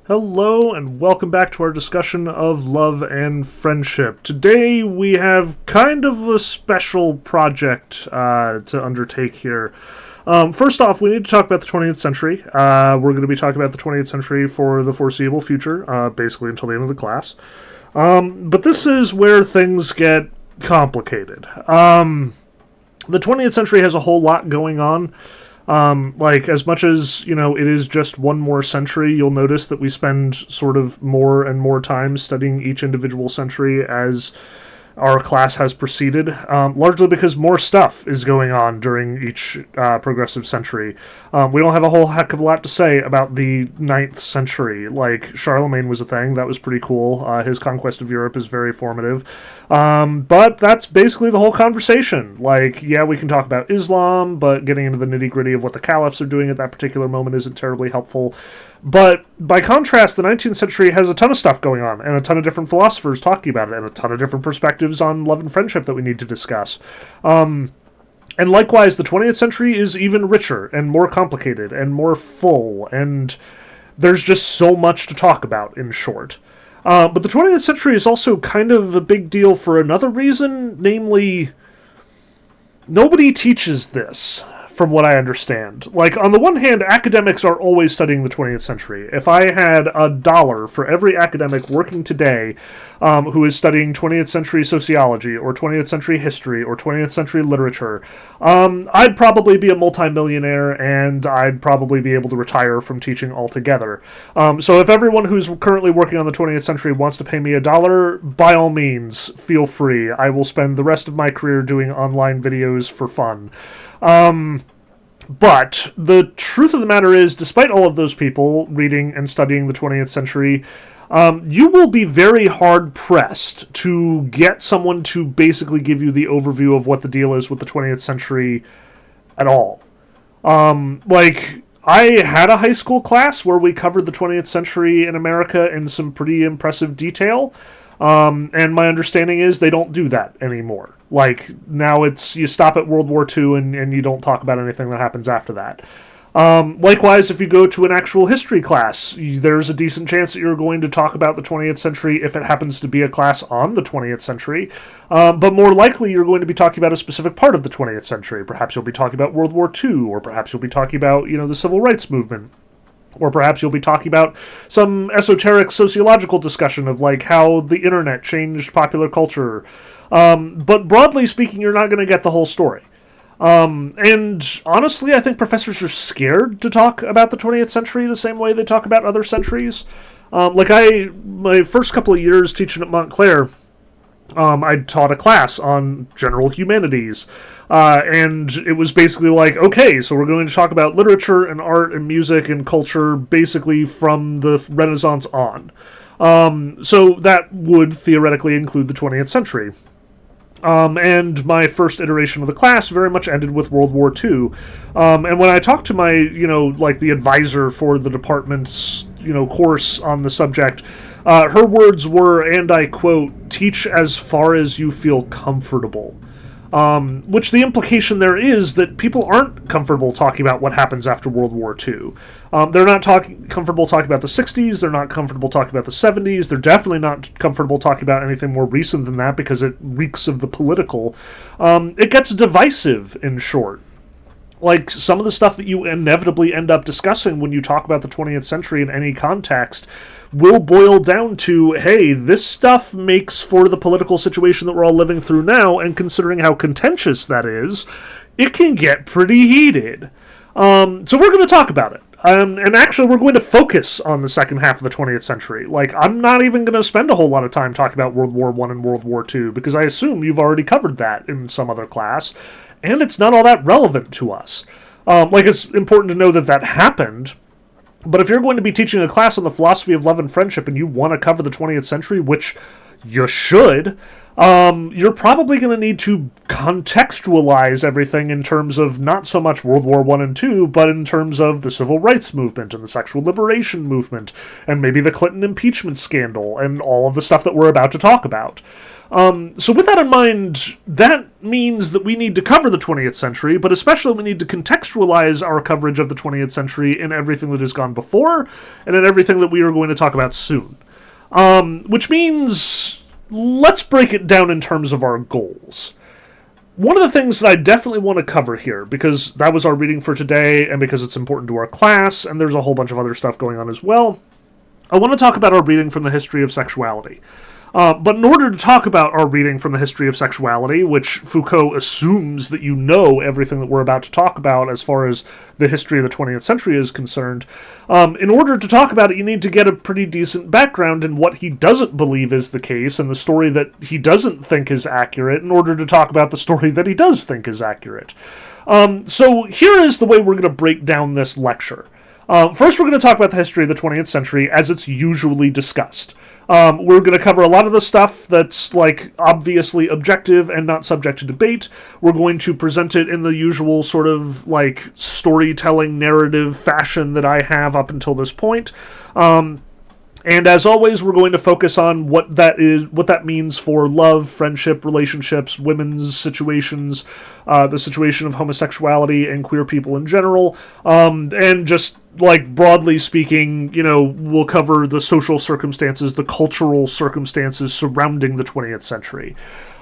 Hello and welcome back to our discussion of love and friendship. Today we have kind of a special project to undertake here. First off, we need to talk about the 20th century. We're going to be talking about the 20th century for the foreseeable future, basically until the end of the class. But this is where things get complicated. The 20th century has a whole lot going on. As much as, it is just one more century, you'll notice that we spend sort of more and more time studying each individual century as our class has proceeded, largely because more stuff is going on during each progressive century. We don't have a whole heck of a lot to say about the 9th century. Like, Charlemagne was a thing, that was pretty cool. His conquest of Europe is very formative. But that's basically the whole conversation. Like, yeah, we can talk about Islam, but getting into the nitty-gritty of what the caliphs are doing at that particular moment isn't terribly helpful. But by contrast, the 19th century has a ton of stuff going on, and a ton of different philosophers talking about it, and a ton of different perspectives on love and friendship that we need to discuss. And likewise, the 20th century is even richer, and more complicated, and more full, and there's just so much to talk about, in short. But the 20th century is also kind of a big deal for another reason, namely, nobody teaches this, from what I understand. Like, on the one hand, academics are always studying the 20th century. If I had $1 for every academic working today who is studying 20th century sociology, or 20th century history, or 20th century literature, I'd probably be a multimillionaire, and I'd probably be able to retire from teaching altogether. So if everyone who's currently working on the 20th century wants to pay me $1, by all means, feel free. I will spend the rest of my career doing online videos for fun. But the truth of the matter is, despite all of those people reading and studying the 20th century, you will be very hard-pressed to get someone to basically give you the overview of what the deal is with the 20th century at all. I had a high school class where we covered the 20th century in America in some pretty impressive detail. And my understanding is they don't do that anymore. Like, now it's, you stop at World War II and you don't talk about anything that happens after that. Likewise, if you go to an actual history class, there's a decent chance that you're going to talk about the 20th century if it happens to be a class on the 20th century. But more likely, you're going to be talking about a specific part of the 20th century. Perhaps you'll be talking about World War II, or perhaps you'll be talking about, the Civil Rights Movement. Or perhaps you'll be talking about some esoteric sociological discussion of, like, how the internet changed popular culture. But broadly speaking, you're not going to get the whole story. And honestly, I think professors are scared to talk about the 20th century the same way they talk about other centuries. My first couple of years teaching at Montclair, I taught a class on general humanities. And it was basically like, okay, so we're going to talk about literature and art and music and culture basically from the Renaissance on. So that would theoretically include the 20th century. And my first iteration of the class very much ended with World War II. And when I talked to my, the advisor for the department's, course on the subject, her words were, and I quote, "teach as far as you feel comfortable." Which the implication there is that people aren't comfortable talking about what happens after World War II. They're not comfortable talking about the 60s, they're not comfortable talking about the 70s, they're definitely not comfortable talking about anything more recent than that because it reeks of the political. It gets divisive, in short. Like, some of the stuff that you inevitably end up discussing when you talk about the 20th century in any context will boil down to, hey, this stuff makes for the political situation that we're all living through now, and considering how contentious that is, it can get pretty heated. So we're going to talk about it. And actually, we're going to focus on the second half of the 20th century. Like, I'm not even going to spend a whole lot of time talking about World War I and World War II, because I assume you've already covered that in some other class, and it's not all that relevant to us. It's important to know that that happened, but if you're going to be teaching a class on the philosophy of love and friendship and you want to cover the 20th century, which you should, you're probably going to need to contextualize everything in terms of not so much World War I and II, but in terms of the civil rights movement and the sexual liberation movement, and maybe the Clinton impeachment scandal, and all of the stuff that we're about to talk about. So with that in mind, that means that we need to cover the 20th century, but especially we need to contextualize our coverage of the 20th century in everything that has gone before, and in everything that we are going to talk about soon. Which means, let's break it down in terms of our goals. One of the things that I definitely want to cover here, because that was our reading for today, and because it's important to our class, and there's a whole bunch of other stuff going on as well, I want to talk about our reading from the history of sexuality. But in order to talk about our reading from the history of sexuality, which Foucault assumes that you know everything that we're about to talk about as far as the history of the 20th century is concerned, in order to talk about it, you need to get a pretty decent background in what he doesn't believe is the case and the story that he doesn't think is accurate in order to talk about the story that he does think is accurate. So here is the way we're going to break down this lecture. First, we're going to talk about the history of the 20th century as it's usually discussed. We're going to cover a lot of the stuff that's, like, obviously objective and not subject to debate. We're going to present it in the usual sort of, like, storytelling narrative fashion that I have up until this point. And as always, we're going to focus on what that means for love, friendship, relationships, women's situations, the situation of homosexuality and queer people in general, and just, like, broadly speaking, we'll cover the social circumstances, the cultural circumstances surrounding the 20th century.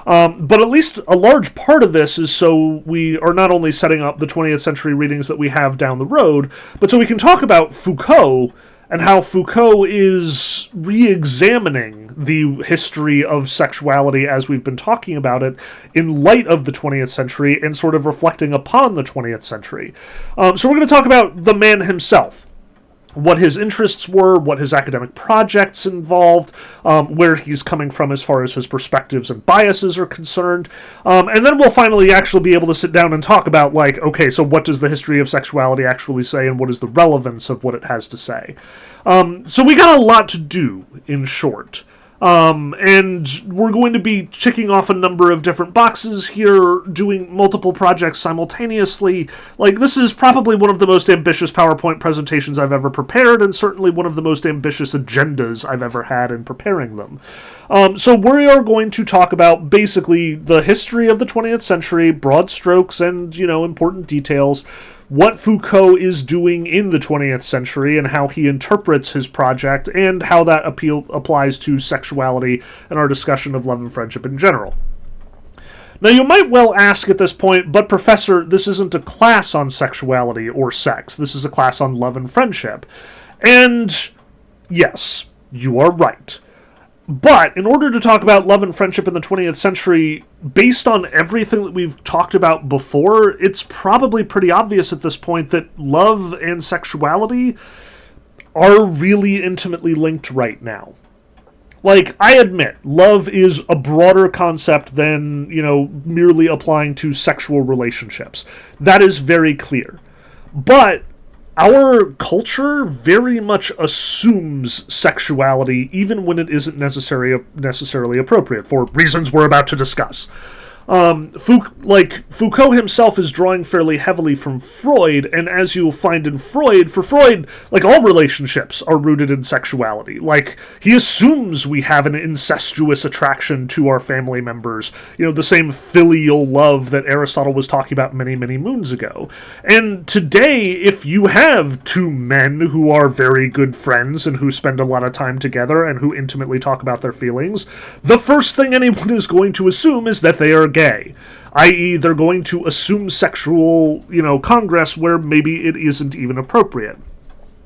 But at least a large part of this is so we are not only setting up the 20th century readings that we have down the road, but so we can talk about Foucault and how Foucault is re-examining the history of sexuality as we've been talking about it in light of the 20th century and sort of reflecting upon the 20th century. So we're going to talk about the man himself, what his interests were, what his academic projects involved, where he's coming from as far as his perspectives and biases are concerned. And then we'll finally actually be able to sit down and talk about, like, okay, so what does the history of sexuality actually say, and what is the relevance of what it has to say? So we got a lot to do, in short. And we're going to be checking off a number of different boxes here, doing multiple projects simultaneously. Like, this is probably one of the most ambitious PowerPoint presentations I've ever prepared, and certainly one of the most ambitious agendas I've ever had in preparing them. So we are going to talk about basically the history of the 20th century, broad strokes and, important details, what Foucault is doing in the 20th century and how he interprets his project, and how that applies to sexuality and our discussion of love and friendship in general. Now, you might well ask at this point, but Professor, this isn't a class on sexuality or sex. This is a class on love and friendship. And yes, you are right. But in order to talk about love and friendship in the 20th century, based on everything that we've talked about before, it's probably pretty obvious at this point that love and sexuality are really intimately linked right now. Like, I admit, love is a broader concept than, merely applying to sexual relationships. That is very clear. But our culture very much assumes sexuality even when it isn't necessarily appropriate, for reasons we're about to discuss. Foucault himself is drawing fairly heavily from Freud, and as you'll find in Freud, for Freud, like, all relationships are rooted in sexuality. Like, he assumes we have an incestuous attraction to our family members, the same filial love that Aristotle was talking about many, many moons ago. And today, if you have two men who are very good friends and who spend a lot of time together and who intimately talk about their feelings, the first thing anyone is going to assume is that they are gay, i.e. they're going to assume sexual, congress where maybe it isn't even appropriate.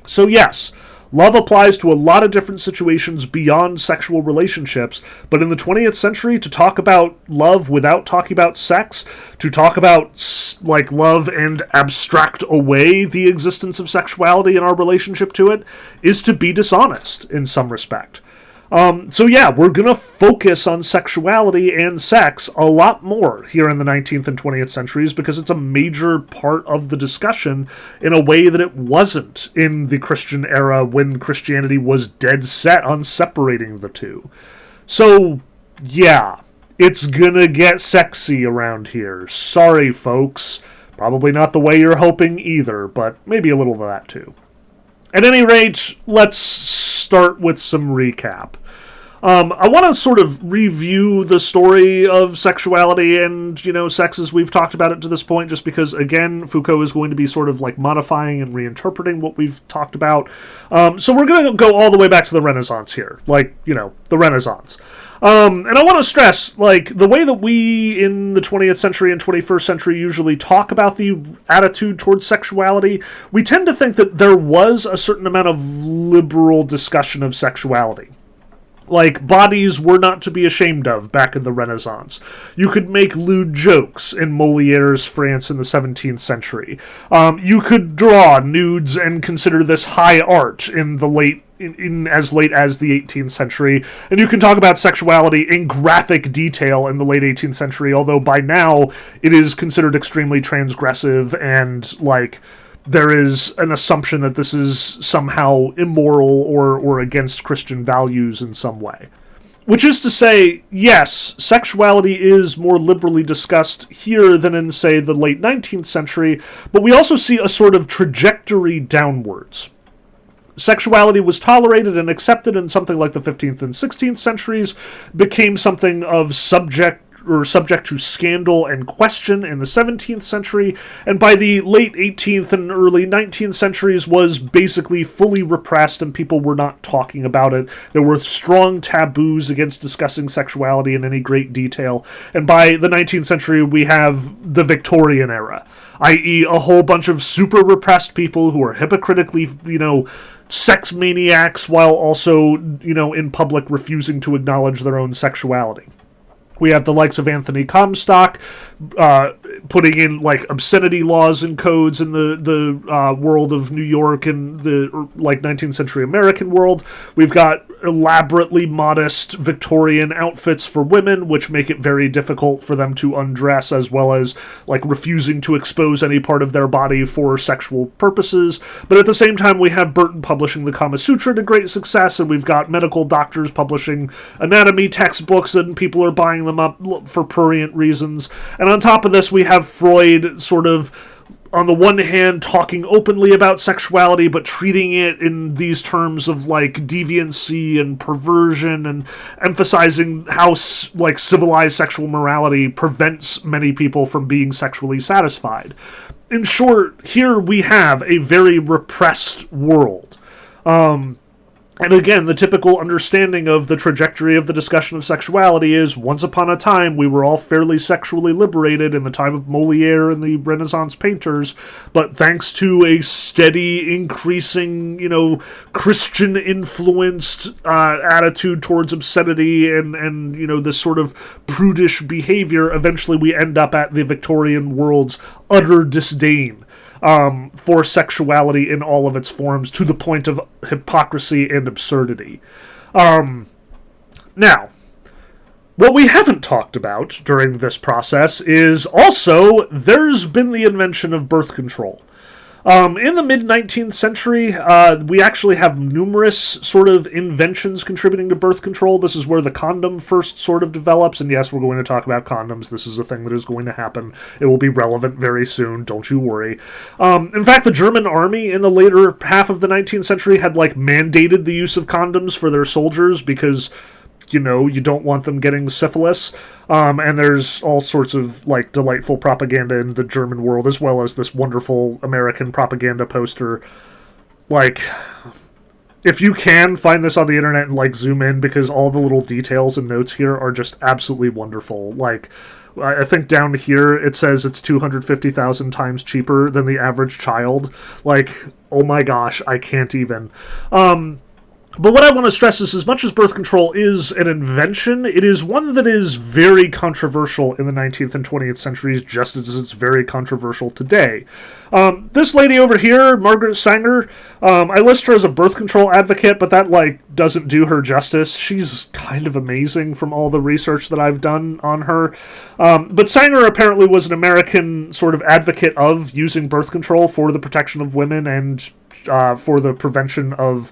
So yes, love applies to a lot of different situations beyond sexual relationships, but in the 20th century, to talk about love without talking about sex, to talk about, like, love and abstract away the existence of sexuality and our relationship to it, is to be dishonest in some respect. So yeah, we're going to focus on sexuality and sex a lot more here in the 19th and 20th centuries because it's a major part of the discussion in a way that it wasn't in the Christian era when Christianity was dead set on separating the two. So yeah, it's gonna get sexy around here. Sorry, folks. Probably not the way you're hoping either, but maybe a little of that too. At any rate, let's start with some recap. I want to sort of review the story of sexuality and, sex as we've talked about it to this point, just because, again, Foucault is going to be sort of like modifying and reinterpreting what we've talked about. So we're going to go all the way back to the Renaissance here, the Renaissance. And I want to stress, the way that we in the 20th century and 21st century usually talk about the attitude towards sexuality, we tend to think that there was a certain amount of liberal discussion of sexuality. Bodies were not to be ashamed of back in the Renaissance. You could make lewd jokes in Moliere's France in the 17th century. You could draw nudes and consider this high art in the as late as the 18th century, and you can talk about sexuality in graphic detail in the late 18th century, although by now it is considered extremely transgressive and, there is an assumption that this is somehow immoral or against Christian values in some way. Which is to say, yes, sexuality is more liberally discussed here than in, say, the late 19th century, but we also see a sort of trajectory downwards. Sexuality was tolerated and accepted in something like the 15th and 16th centuries, became something of subject to scandal and question in the 17th century, and by the late 18th and early 19th centuries was basically fully repressed and people were not talking about it. There were strong taboos against discussing sexuality in any great detail, and by the 19th century we have the Victorian era, i.e. a whole bunch of super repressed people who are hypocritically, sex maniacs while also, in public refusing to acknowledge their own sexuality. We have the likes of Anthony Comstock putting in obscenity laws and codes in the world of New York and the 19th century American world. We've got elaborately modest Victorian outfits for women, which make it very difficult for them to undress, as well as refusing to expose any part of their body for sexual purposes. But at the same time, we have Burton publishing the Kama Sutra to great success, and we've got medical doctors publishing anatomy textbooks, and people are buying them up for prurient reasons. And on top of this, we have Freud sort of, on the one hand, talking openly about sexuality, but treating it in these terms of, deviancy and perversion, and emphasizing how, civilized sexual morality prevents many people from being sexually satisfied. In short, here we have a very repressed world. And again, the typical understanding of the trajectory of the discussion of sexuality is, once upon a time, we were all fairly sexually liberated in the time of Moliere and the Renaissance painters, but thanks to a steady, increasing, Christian-influenced attitude towards obscenity and this sort of prudish behavior, eventually we end up at the Victorian world's utter disdain for sexuality in all of its forms, to the point of hypocrisy and absurdity. Now, what we haven't talked about during this process is also there's been the invention of birth control. In the mid-19th century, we actually have numerous sort of inventions contributing to birth control. This is where the condom first sort of develops, and yes, we're going to talk about condoms. This is a thing that is going to happen. It will be relevant very soon, don't you worry. In fact, the German army in the later half of the 19th century had, mandated the use of condoms for their soldiers because, you don't want them getting syphilis. And there's all sorts of, delightful propaganda in the German world, as well as this wonderful American propaganda poster. If you can, find this on the internet and, zoom in, because all the little details and notes here are just absolutely wonderful. I think down here it says it's 250,000 times cheaper than the average child. Oh my gosh, I can't even. But what I want to stress is, as much as birth control is an invention, it is one that is very controversial in the 19th and 20th centuries, just as it's very controversial today. This lady over here, Margaret Sanger, I list her as a birth control advocate, but that, doesn't do her justice. She's kind of amazing from all the research that I've done on her. But Sanger apparently was an American sort of advocate of using birth control for the protection of women and for the prevention of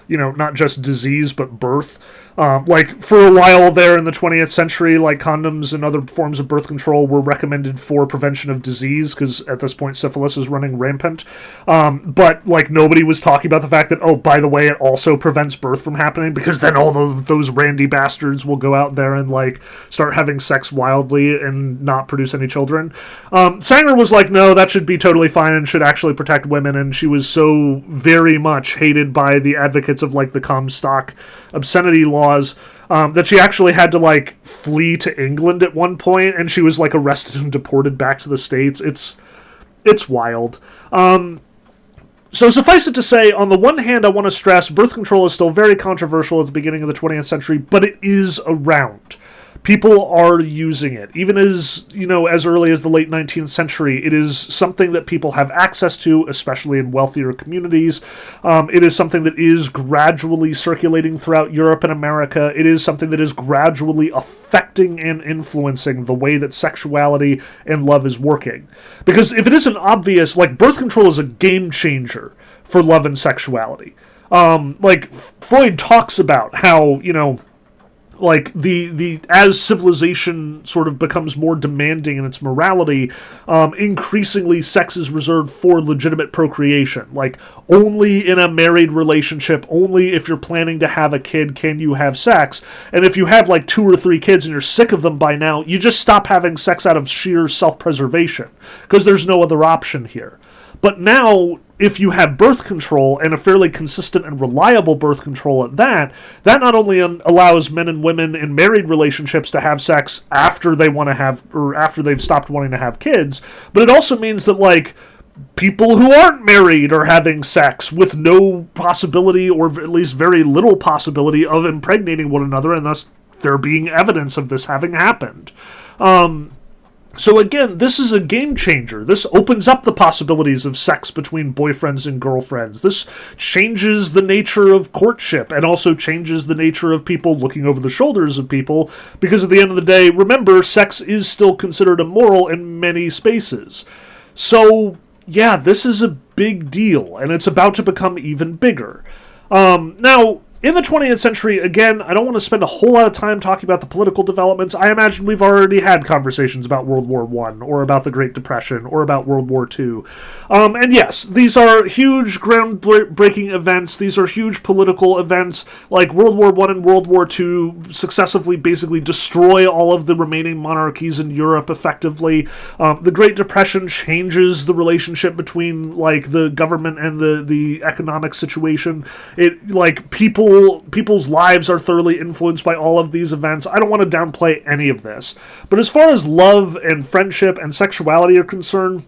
not just disease, but birth. Like, for a while there in the 20th century, like, condoms and other forms of birth control were recommended for prevention of disease, because at this point syphilis is running rampant. But, like, nobody was talking about the fact that, oh, by the way, it also prevents birth from happening, because then all of those randy bastards will go out there and, like, start having sex wildly and not produce any children. Sanger was like, no, that should be totally fine and should actually protect women, and she was so very much hated by the advocates of, like, the Comstock obscenity laws, that she actually had to, like, flee to England at one point, and she was, like, arrested and deported back to the States. It's wild. So suffice it to say, on the one hand, I want to stress birth control is still very controversial at the beginning of the 20th century, but it is around. People are using it. Even as early as the late 19th century, it is something that people have access to, especially in wealthier communities. It is something that is gradually circulating throughout Europe and America. It is something that is gradually affecting and influencing the way that sexuality and love is working. Because if it isn't obvious, like, birth control is a game changer for love and sexuality. Like, Freud talks about how, like, the as civilization sort of becomes more demanding in its morality, increasingly sex is reserved for legitimate procreation. Like, only in a married relationship, only if you're planning to have a kid can you have sex. And if you have, like, 2 or 3 kids and you're sick of them by now, you just stop having sex out of sheer self-preservation, because there's no other option here. But now, if you have birth control, and a fairly consistent and reliable birth control at that not only allows men and women in married relationships to have sex after they want to have, or after they've stopped wanting to have kids, but it also means that, like, people who aren't married are having sex with no possibility, or at least very little possibility, of impregnating one another, and thus there being evidence of this having happened. So again, this is a game changer. This opens up the possibilities of sex between boyfriends and girlfriends. This changes the nature of courtship, and also changes the nature of people looking over the shoulders of people, because at the end of the day, remember, sex is still considered immoral in many spaces. So, yeah, this is a big deal, and it's about to become even bigger. Now, in the 20th century, again, I don't want to spend a whole lot of time talking about the political developments. I imagine we've already had conversations about World War I, or about the Great Depression, or about World War II. And yes, these are huge, groundbreaking events. These are huge political events. Like, World War I and World War II successively basically destroy all of the remaining monarchies in Europe effectively. The Great Depression changes the relationship between, like, the government and the economic situation. It, like, people's lives are thoroughly influenced by all of these events. I don't want to downplay any of this. But as far as love and friendship and sexuality are concerned,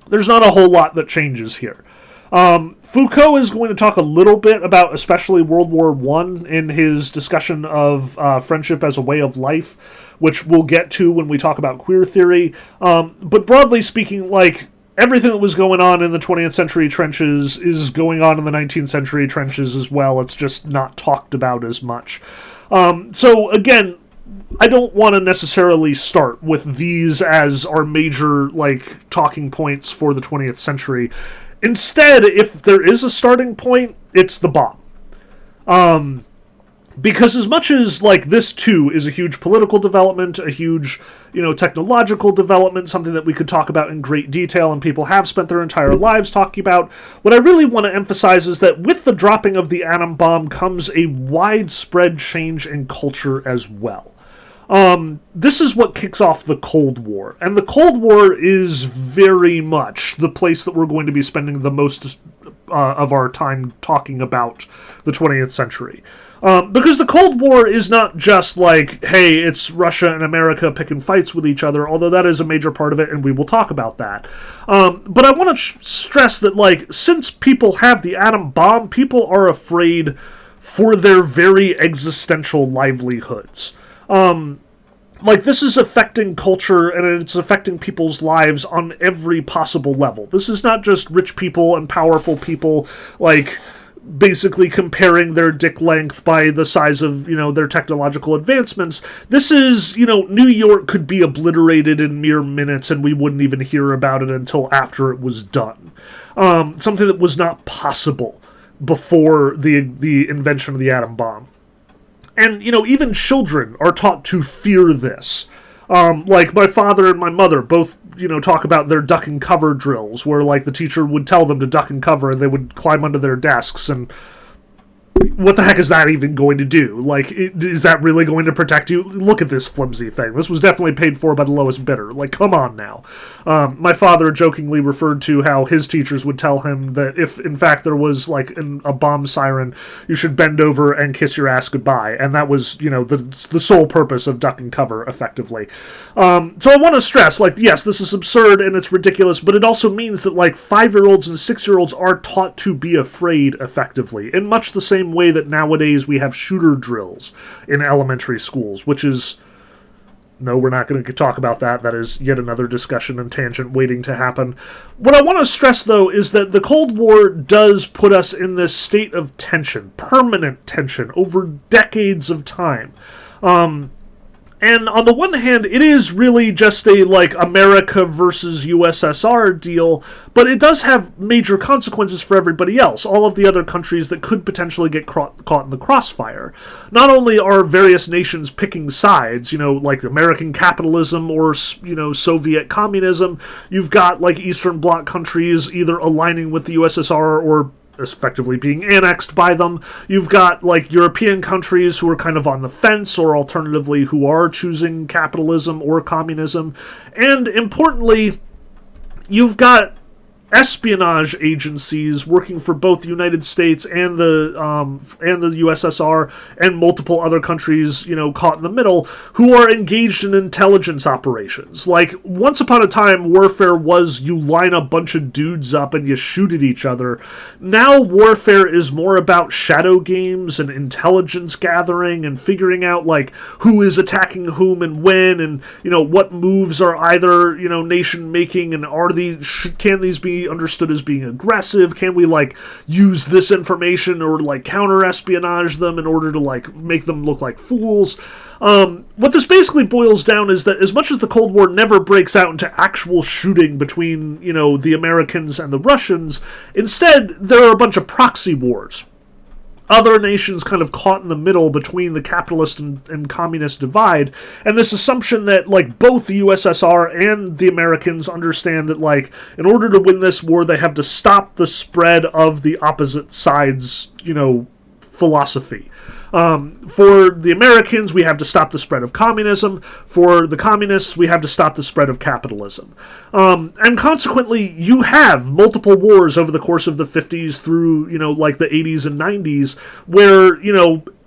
there's not a whole lot that changes here. Foucault is going to talk a little bit about especially World War I in his discussion of friendship as a way of life, which we'll get to when we talk about queer theory. But broadly speaking, like, everything that was going on in the 20th century trenches is going on in the 19th century trenches as well. It's just not talked about as much. So again, I don't want to necessarily start with these as our major, like, talking points for the 20th century. Instead, if there is a starting point, it's the bomb. Because as much as, like, this too is a huge political development, a huge, technological development, something that we could talk about in great detail and people have spent their entire lives talking about, what I really want to emphasize is that with the dropping of the atom bomb comes a widespread change in culture as well. This is what kicks off the Cold War, and the Cold War is very much the place that we're going to be spending the most of our time talking about the 20th century. Because the Cold War is not just like, hey, it's Russia and America picking fights with each other, although that is a major part of it, and we will talk about that. But I want to stress that, like, since people have the atom bomb, people are afraid for their very existential livelihoods. Like, this is affecting culture, and it's affecting people's lives on every possible level. This is not just rich people and powerful people, like, basically comparing their dick length by the size of, their technological advancements. This is, New York could be obliterated in mere minutes, and we wouldn't even hear about it until after it was done. Something that was not possible before the invention of the atom bomb. And, even children are taught to fear this. Like, my father and my mother both, talk about their duck and cover drills, where, like, the teacher would tell them to duck and cover, and they would climb under their desks, and what the heck is that even going to do? Like, is that really going to protect you? Look at this flimsy thing. This was definitely paid for by the lowest bidder. Like, come on now. My father jokingly referred to how his teachers would tell him that if, in fact, there was, like, a bomb siren, you should bend over and kiss your ass goodbye. And that was, the sole purpose of duck and cover, effectively. So I want to stress, like, yes, this is absurd and it's ridiculous, but it also means that, like, 5-year-olds and 6-year-olds are taught to be afraid, effectively, in much the same way that nowadays we have shooter drills in elementary schools, which is... No, we're not going to talk about that. That is yet another discussion and tangent waiting to happen. What I want to stress, though, is that the Cold War does put us in this state of tension, permanent tension, over decades of time. And on the one hand, it is really just a, like, America versus USSR deal, but it does have major consequences for everybody else, all of the other countries that could potentially get caught in the crossfire. Not only are various nations picking sides, like American capitalism or, Soviet communism, you've got, like, Eastern Bloc countries either aligning with the USSR or effectively being annexed by them. You've got, like, European countries who are kind of on the fence, or alternatively who are choosing capitalism or communism. And importantly, you've got espionage agencies working for both the United States and the USSR and multiple other countries, caught in the middle, who are engaged in intelligence operations. Like, once upon a time, warfare was you line a bunch of dudes up and you shoot at each other. Now warfare is more about shadow games and intelligence gathering and figuring out, like, who is attacking whom and when, and, what moves are either, nation making, and can these be understood as being aggressive? Can we, like, use this information or, like, counter-espionage them in order to, like, make them look like fools? What this basically boils down is that as much as the Cold War never breaks out into actual shooting between, the Americans and the Russians, instead, there are a bunch of proxy wars. Other nations kind of caught in the middle between the capitalist and communist divide, and this assumption that, like, both the USSR and the Americans understand that, like, in order to win this war, they have to stop the spread of the opposite side's, philosophy. For the Americans, we have to stop the spread of communism. For the communists, we have to stop the spread of capitalism. And consequently, you have multiple wars over the course of the 50s through, like the 80s and 90s, where,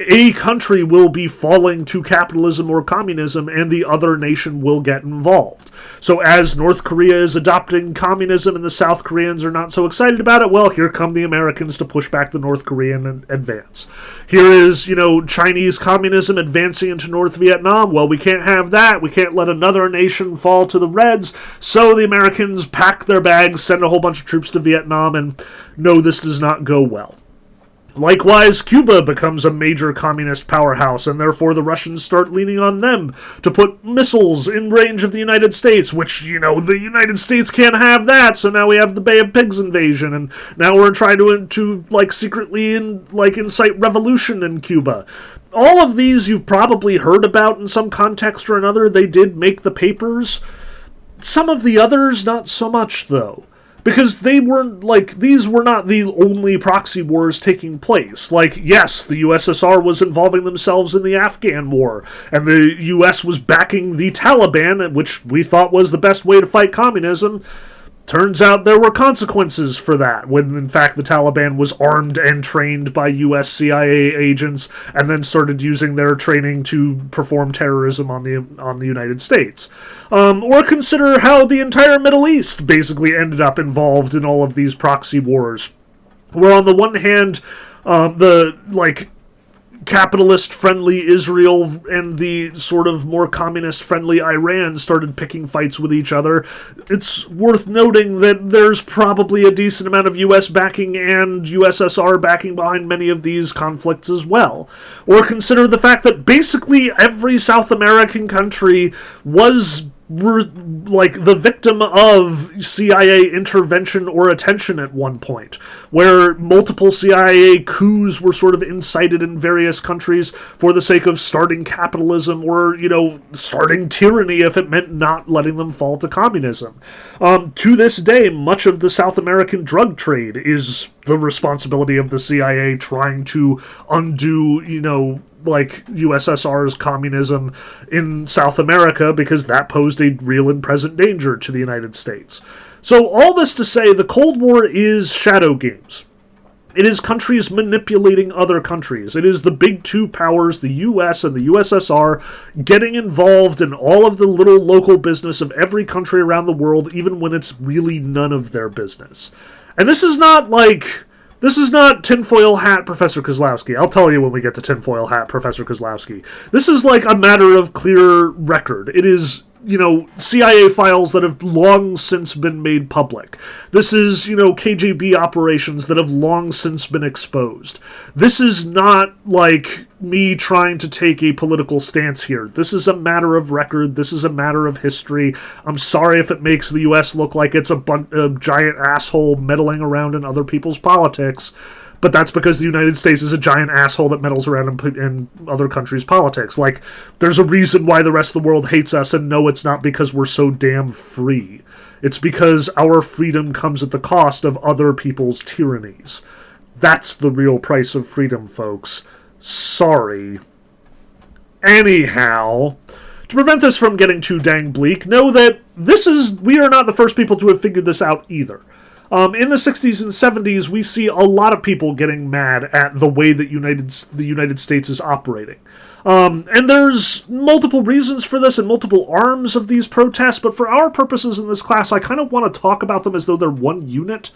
a country will be falling to capitalism or communism, and the other nation will get involved. So as North Korea is adopting communism and the South Koreans are not so excited about it, well, here come the Americans to push back the North Korean advance. Here is, Chinese communism advancing into North Vietnam. Well, we can't have that. We can't let another nation fall to the Reds. So the Americans pack their bags, send a whole bunch of troops to Vietnam, and no, this does not go well. Likewise, Cuba becomes a major communist powerhouse, and therefore the Russians start leaning on them to put missiles in range of the United States, which, the United States can't have that, so now we have the Bay of Pigs invasion, and now we're trying to like, secretly incite revolution in Cuba. All of these you've probably heard about in some context or another. They did make the papers. Some of the others, not so much, though. Because these were not the only proxy wars taking place. Like, yes, the USSR was involving themselves in the Afghan war, and the US was backing the Taliban, which we thought was the best way to fight communism. Turns out there were consequences for that, when in fact the Taliban was armed and trained by US CIA agents, and then started using their training to perform terrorism on the United States. Or consider how the entire Middle East basically ended up involved in all of these proxy wars, where on the one hand, capitalist-friendly Israel and the sort of more communist-friendly Iran started picking fights with each other. It's worth noting that there's probably a decent amount of U.S. backing and USSR backing behind many of these conflicts as well. Or consider the fact that basically every South American country was were like the victim of CIA intervention or attention at one point, where multiple CIA coups were sort of incited in various countries for the sake of starting capitalism or, starting tyranny if it meant not letting them fall to communism. To this day, much of the South American drug trade is the responsibility of the CIA trying to undo, USSR's communism in South America, because that posed a real and present danger to the United States. So all this to say, the Cold War is shadow games. It is countries manipulating other countries. It is the big two powers, the US and the USSR, getting involved in all of the little local business of every country around the world, even when it's really none of their business. And this is not tinfoil hat Professor Kozlowski. I'll tell you when we get to tinfoil hat Professor Kozlowski. This is like a matter of clear record. It is, CIA files that have long since been made public. This is, KGB operations that have long since been exposed. This is not like me trying to take a political stance here. This is a matter of record. This is a matter of history. I'm sorry if it makes the U.S. look like it's a giant asshole meddling around in other people's politics, but that's because the United States is a giant asshole that meddles around in other countries' politics. Like, there's a reason why the rest of the world hates us, and no, it's not because we're so damn free. It's because our freedom comes at the cost of other people's tyrannies. That's the real price of freedom, folks. Sorry. Anyhow, to prevent this from getting too dang bleak, know that we are not the first people to have figured this out either. In the 60s and 70s, we see a lot of people getting mad at the way that the United States is operating. And there's multiple reasons for this and multiple arms of these protests, but for our purposes in this class, I kind of want to talk about them as though they're one unit,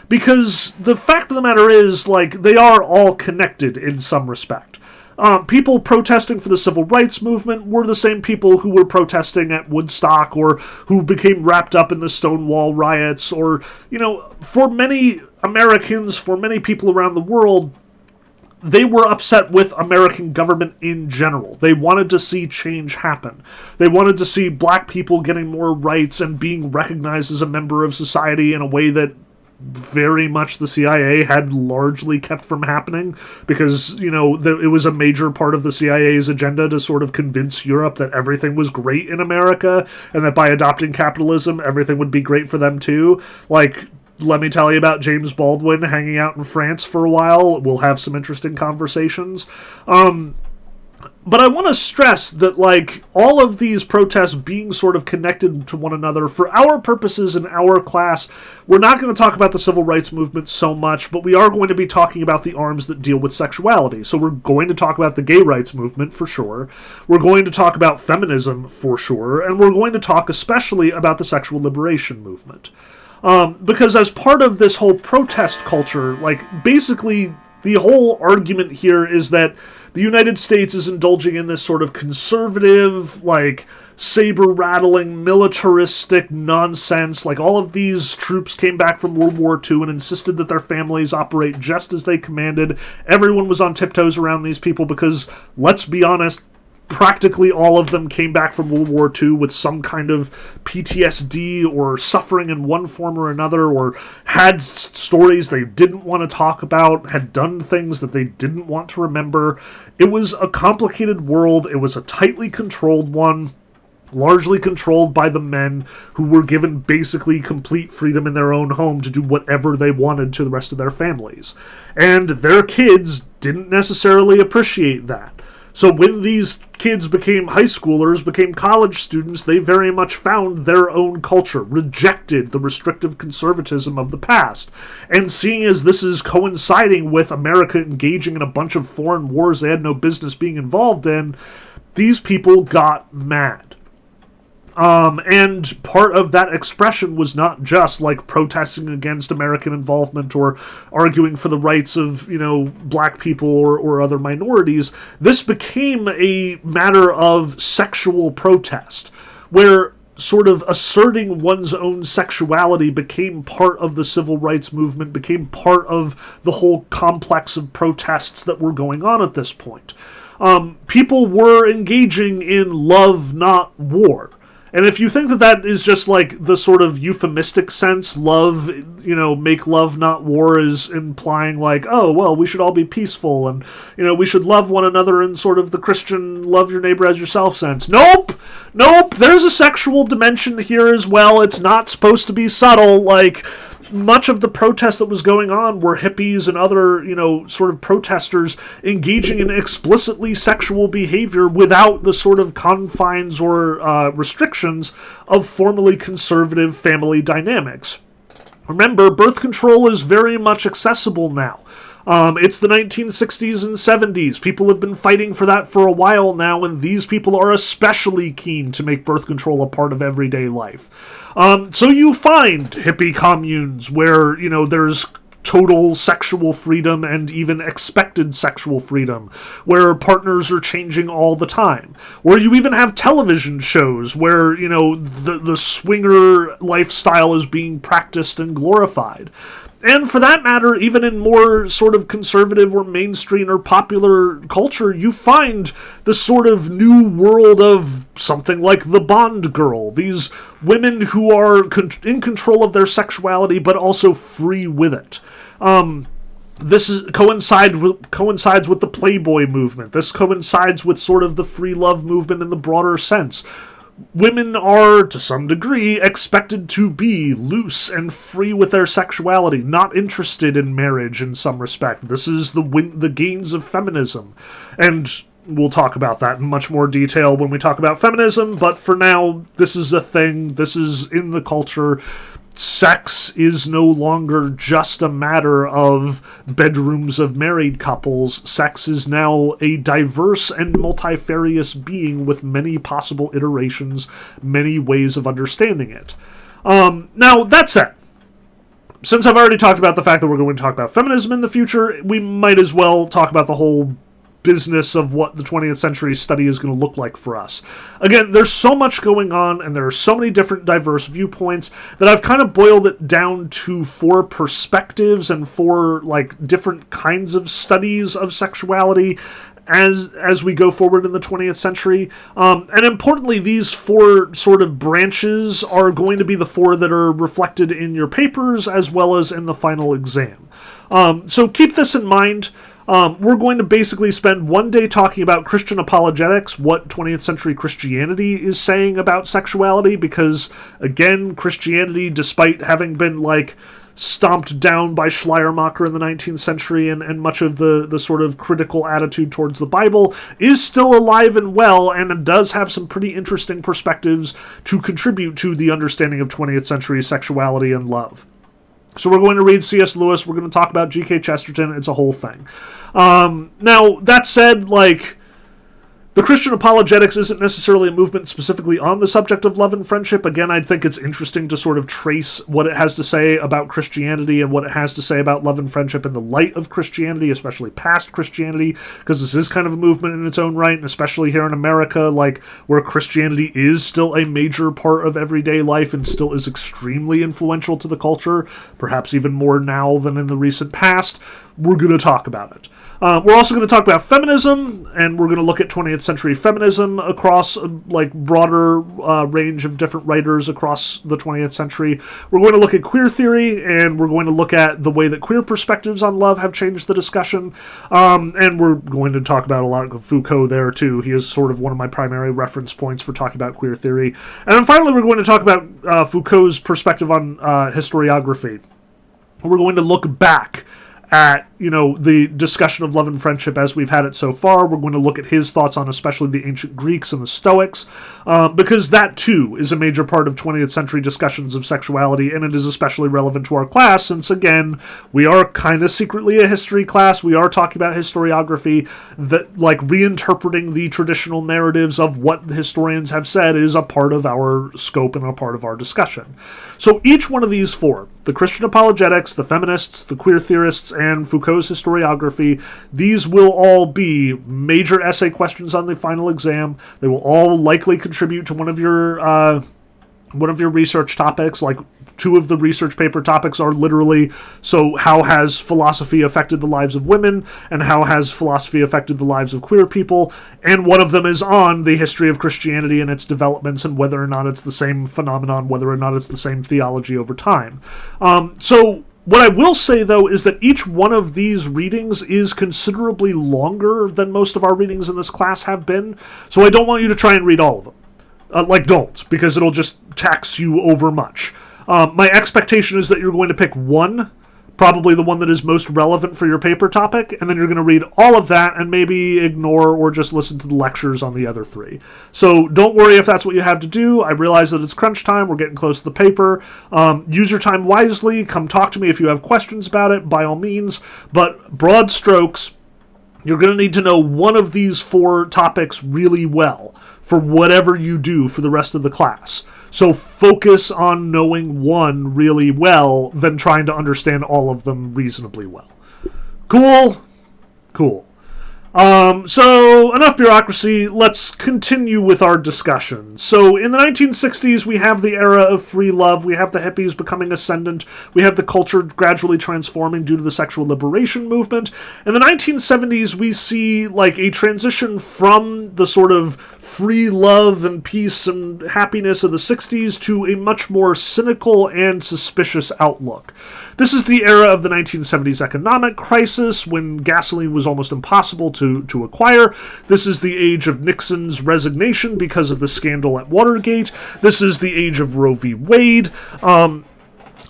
because the fact of the matter is, they are all connected in some respect. People protesting for the civil rights movement were the same people who were protesting at Woodstock, or who became wrapped up in the Stonewall riots, or, for many Americans, for many people around the world, they were upset with American government in general. They wanted to see change happen. They wanted to see black people getting more rights and being recognized as a member of society in a way that very much the CIA had largely kept from happening, because, it was a major part of the CIA's agenda to sort of convince Europe that everything was great in America, and that by adopting capitalism, everything would be great for them too. Let me tell you about James Baldwin hanging out in France for a while. We'll have some interesting conversations. But I want to stress that, all of these protests being sort of connected to one another, for our purposes in our class, we're not going to talk about the civil rights movement so much, but we are going to be talking about the arms that deal with sexuality. So we're going to talk about the gay rights movement, for sure. We're going to talk about feminism, for sure. And we're going to talk especially about the sexual liberation movement. Because as part of this whole protest culture, basically the whole argument here is that the United States is indulging in this sort of conservative, saber-rattling, militaristic nonsense. All of these troops came back from World War II and insisted that their families operate just as they commanded. Everyone was on tiptoes around these people because, let's be honest, practically all of them came back from World War II with some kind of PTSD or suffering in one form or another, or had stories they didn't want to talk about, had done things that they didn't want to remember. It was a complicated world. It was a tightly controlled one, largely controlled by the men who were given basically complete freedom in their own home to do whatever they wanted to the rest of their families. And their kids didn't necessarily appreciate that. So when these kids became high schoolers, became college students, they very much found their own culture, rejected the restrictive conservatism of the past. And seeing as this is coinciding with America engaging in a bunch of foreign wars they had no business being involved in, these people got mad. And part of that expression was not just protesting against American involvement or arguing for the rights of, black people or other minorities. This became a matter of sexual protest, where sort of asserting one's own sexuality became part of the civil rights movement, became part of the whole complex of protests that were going on at this point. People were engaging in love, not war. And if you think that that is just like the sort of euphemistic sense, love, make love not war, is implying like, oh, well, we should all be peaceful and, we should love one another in sort of the Christian love your neighbor as yourself sense. Nope! There's a sexual dimension here as well. It's not supposed to be subtle. Like, much of the protest that was going on were hippies and other, sort of protesters engaging in explicitly sexual behavior without the sort of confines or restrictions of formally conservative family dynamics. Remember, birth control is very much accessible now. It's the 1960s and 70s. People have been fighting for that for a while now, and these people are especially keen to make birth control a part of everyday life. So you find hippie communes where, there's total sexual freedom and even expected sexual freedom, where partners are changing all the time. Where you even have television shows where, the swinger lifestyle is being practiced and glorified. And for that matter, even in more sort of conservative or mainstream or popular culture, you find the sort of new world of something like the Bond girl. These women who are in control of their sexuality, but also free with it. This coincides with the Playboy movement. This coincides with sort of the free love movement in the broader sense. Women are, to some degree, expected to be loose and free with their sexuality, not interested in marriage in some respect. This is the gains of feminism. And we'll talk about that in much more detail when we talk about feminism, but for now, this is a thing. This is in the culture. Sex is no longer just a matter of bedrooms of married couples. Sex is now a diverse and multifarious being with many possible iterations, many ways of understanding it. Now, that said, since I've already talked about the fact that we're going to talk about feminism in the future, we might as well talk about the whole business of what the 20th century study is going to look like for us. Again, there's so much going on, and there are so many different diverse viewpoints that I've kind of boiled it down to 4 perspectives and 4 different kinds of studies of sexuality as we go forward in the 20th century. And importantly, these 4 sort of branches are going to be the 4 that are reflected in your papers as well as in the final exam. So keep this in mind. We're going to basically spend one day talking about Christian apologetics, what 20th century Christianity is saying about sexuality, because, again, Christianity, despite having been, stomped down by Schleiermacher in the 19th century and much of the sort of critical attitude towards the Bible, is still alive and well, and does have some pretty interesting perspectives to contribute to the understanding of 20th century sexuality and love. So we're going to read C.S. Lewis, we're going to talk about G.K. Chesterton, it's a whole thing. Now, that said, the Christian apologetics isn't necessarily a movement specifically on the subject of love and friendship. Again, I think it's interesting to sort of trace what it has to say about Christianity and what it has to say about love and friendship in the light of Christianity, especially past Christianity, because this is kind of a movement in its own right, and especially here in America, where Christianity is still a major part of everyday life and still is extremely influential to the culture, perhaps even more now than in the recent past. We're going to talk about it. We're also going to talk about feminism, and we're going to look at 20th century feminism across a broader range of different writers across the 20th century. We're going to look at queer theory, and we're going to look at the way that queer perspectives on love have changed the discussion. And we're going to talk about a lot of Foucault there, too. He is sort of one of my primary reference points for talking about queer theory. And then finally, we're going to talk about Foucault's perspective on historiography. We're going to look back at, the discussion of love and friendship as we've had it so far. We're going to look at his thoughts on especially the ancient Greeks and the Stoics, because that, too, is a major part of 20th century discussions of sexuality, and it is especially relevant to our class, since, again, we are kind of secretly a history class. We are talking about historiography, that, reinterpreting the traditional narratives of what the historians have said is a part of our scope and a part of our discussion. So each one of these 4, the Christian apologetics, the feminists, the queer theorists, and Foucault's historiography, these will all be major essay questions on the final exam. They will all likely contribute to one of your one of your research topics, like two of the research paper topics are literally, so how has philosophy affected the lives of women, and how has philosophy affected the lives of queer people, and one of them is on the history of Christianity and its developments and whether or not it's the same phenomenon, whether or not it's the same theology over time. So what I will say, though, is that each one of these readings is considerably longer than most of our readings in this class have been, so I don't want you to try and read all of them. Don't, because it'll just tax you over much. My expectation is that you're going to pick one, probably the one that is most relevant for your paper topic, and then you're going to read all of that and maybe ignore or just listen to the lectures on the other three. So don't worry if that's what you have to do. I realize that it's crunch time. We're getting close to the paper. Use your time wisely. Come talk to me if you have questions about it, by all means. But broad strokes, you're going to need to know one of these four topics really well for whatever you do for the rest of the class. So focus on knowing one really well than trying to understand all of them reasonably well. Cool? Cool. So enough bureaucracy, let's continue with our discussion. So in the 1960s, we have the era of free love, we have the hippies becoming ascendant, we have the culture gradually transforming due to the sexual liberation movement. In the 1970s, we see like a transition from the sort of free love and peace and happiness of the 60s to a much more cynical and suspicious outlook. This is the era of the 1970s economic crisis, when gasoline was almost impossible to acquire. This is the age of Nixon's resignation because of the scandal at Watergate. This is the age of Roe v. Wade.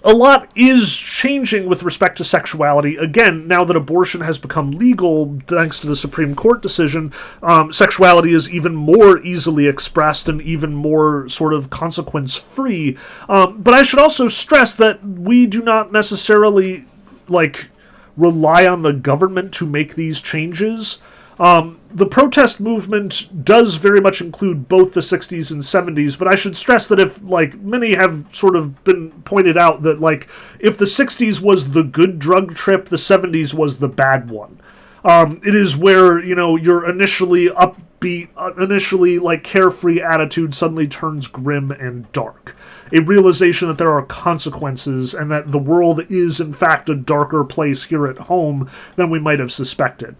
A lot is changing with respect to sexuality. Again, now that abortion has become legal, thanks to the Supreme Court decision, sexuality is even more easily expressed and even more sort of consequence-free. But I should also stress that we do not necessarily, rely on the government to make these changes. The protest movement does very much include both the 60s and 70s, but I should stress that if, many have sort of been pointed out that, if the 60s was the good drug trip, the 70s was the bad one. It is where, your initially upbeat, initially, carefree attitude suddenly turns grim and dark. A realization that there are consequences and that the world is, in fact, a darker place here at home than we might have suspected.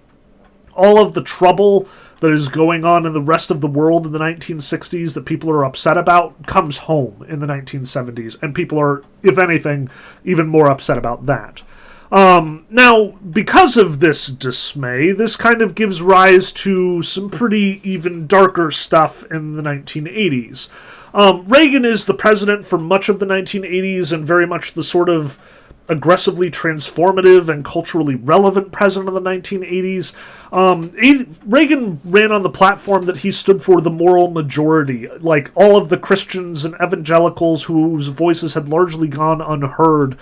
All of the trouble that is going on in the rest of the world in the 1960s that people are upset about comes home in the 1970s, and people are, if anything, even more upset about that. Now, because of this dismay, this kind of gives rise to some pretty even darker stuff in the 1980s. Reagan is the president for much of the 1980s and very much the sort of aggressively transformative and culturally relevant president of the 1980s. Reagan ran on the platform that he stood for the moral majority, like all of the Christians and evangelicals whose voices had largely gone unheard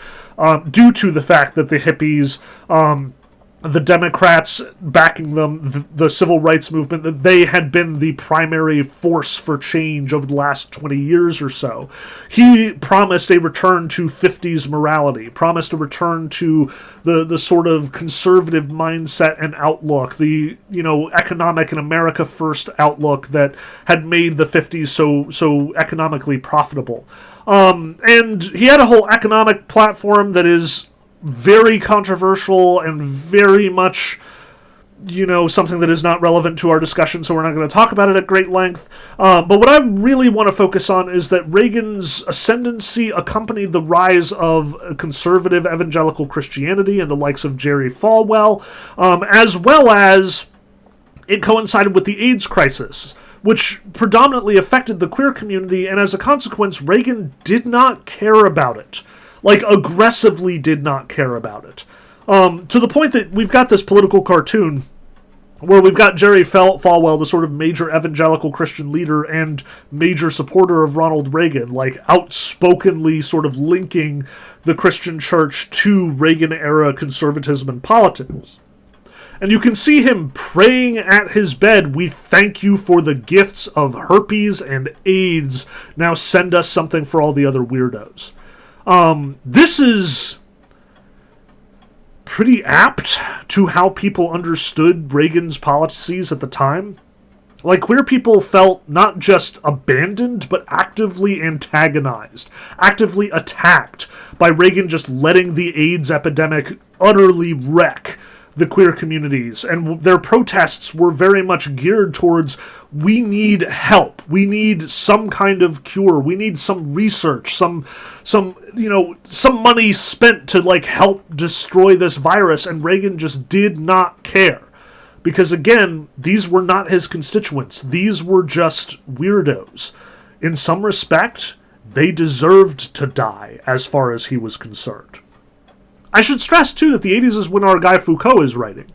due to the fact that the hippies, the Democrats backing them, the civil rights movement, that they had been the primary force for change over the last 20 years or so. He promised a return to 50s morality, promised a return to the sort of conservative mindset and outlook, the, economic and America first outlook that had made the 50s so economically profitable. And he had a whole economic platform that is very controversial and very much, something that is not relevant to our discussion, so we're not going to talk about it at great length. But what I really want to focus on is that Reagan's ascendancy accompanied the rise of conservative evangelical Christianity and the likes of Jerry Falwell, as well as it coincided with the AIDS crisis, which predominantly affected the queer community, and as a consequence, Reagan did not care about it. Aggressively did not care about it. To the point that we've got this political cartoon where we've got Jerry Falwell, the sort of major evangelical Christian leader and major supporter of Ronald Reagan, outspokenly sort of linking the Christian church to Reagan-era conservatism and politics. And you can see him praying at his bed, "We thank you for the gifts of herpes and AIDS. Now send us something for all the other weirdos." This is pretty apt to how people understood Reagan's policies at the time. Like, queer people felt not just abandoned, but actively antagonized, actively attacked by Reagan just letting the AIDS epidemic utterly wreck the queer communities. And their protests were very much geared towards, we need help. We need some kind of cure. We need some research, some money spent to, like, help destroy this virus. And Reagan just did not care. Because, again, these were not his constituents. These were just weirdos. In some respect, they deserved to die, as far as he was concerned. I should stress, too, that the 80s is when our guy Foucault is writing.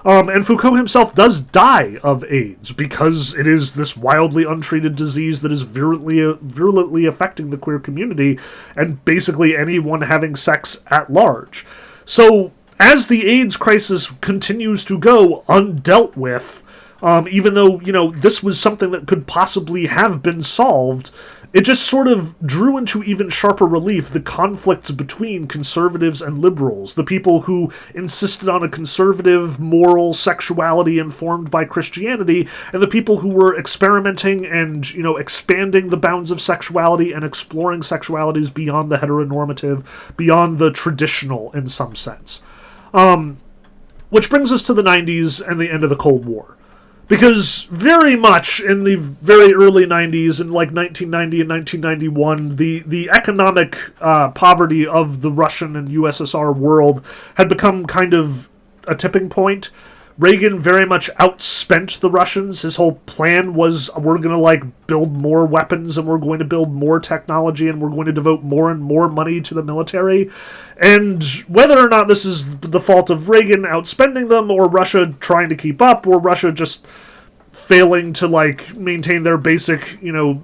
And Foucault himself does die of AIDS, because it is this wildly untreated disease that is virulently affecting the queer community, and basically anyone having sex at large. So, as the AIDS crisis continues to go undealt with, even though, this was something that could possibly have been solved, it just sort of drew into even sharper relief the conflicts between conservatives and liberals, the people who insisted on a conservative, moral sexuality informed by Christianity, and the people who were experimenting and, expanding the bounds of sexuality and exploring sexualities beyond the heteronormative, beyond the traditional in some sense. Which brings us to the 90s and the end of the Cold War. Because very much in the very early 90s, in like 1990 and 1991, the economic poverty of the Russian and USSR world had become kind of a tipping point. Reagan very much outspent the Russians. His whole plan was, we're going to build more weapons, and we're going to build more technology, and we're going to devote more and more money to the military. And whether or not this is the fault of Reagan outspending them, or Russia trying to keep up, or Russia just failing to maintain their basic,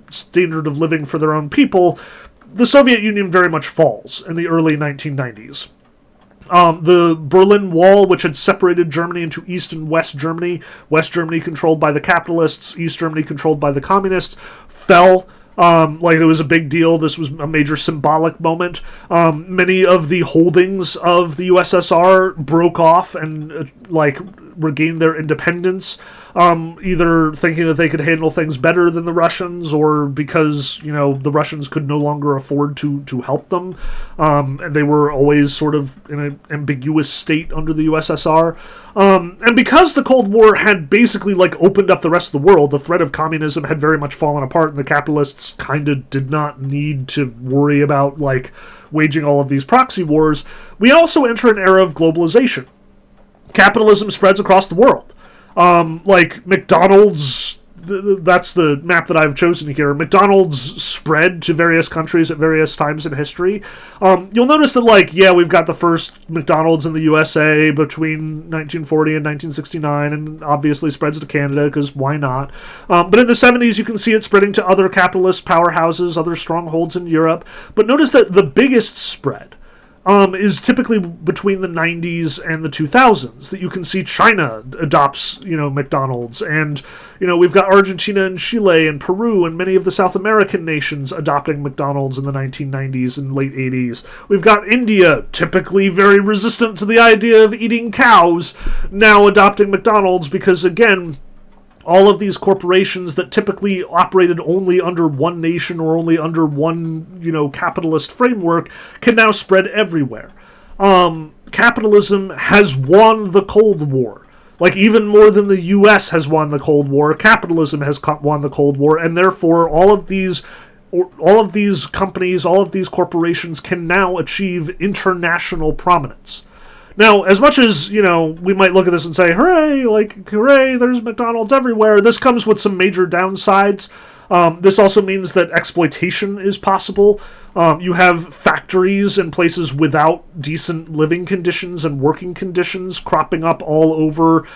standard of living for their own people, the Soviet Union very much falls in the early 1990s. The Berlin Wall, which had separated Germany into East and West Germany controlled by the capitalists, East Germany controlled by the communists, fell. It was a big deal. This was a major symbolic moment. Many of the holdings of the USSR broke off and, regained their independence, either thinking that they could handle things better than the Russians, or because, the Russians could no longer afford to help them. And they were always sort of in an ambiguous state under the USSR. And because the Cold War had basically, opened up the rest of the world, the threat of communism had very much fallen apart, and the capitalists kind of did not need to worry about, waging all of these proxy wars, we also enter an era of globalization. Capitalism spreads across the world. McDonald's, that's the map that I've chosen here. McDonald's spread to various countries at various times in history. You'll notice that, we've got the first McDonald's in the USA between 1940 and 1969, and obviously spreads to Canada, because why not? But in the 70s, you can see it spreading to other capitalist powerhouses, other strongholds in Europe. But notice that the biggest spread is typically between the 90s and the 2000s, that you can see China adopts, McDonald's, and, we've got Argentina and Chile and Peru and many of the South American nations adopting McDonald's in the 1990s and late 80s. We've got India, typically very resistant to the idea of eating cows, now adopting McDonald's because, again, all of these corporations that typically operated only under one nation or only under one, capitalist framework can now spread everywhere. Capitalism has won the Cold War. Even more than the U.S. has won the Cold War, capitalism has won the Cold War, and therefore all of these companies, all of these corporations can now achieve international prominence. Now, as much as, we might look at this and say, hooray, hooray, there's McDonald's everywhere, this comes with some major downsides. This also means that exploitation is possible. You have factories in places without decent living conditions and working conditions cropping up all over,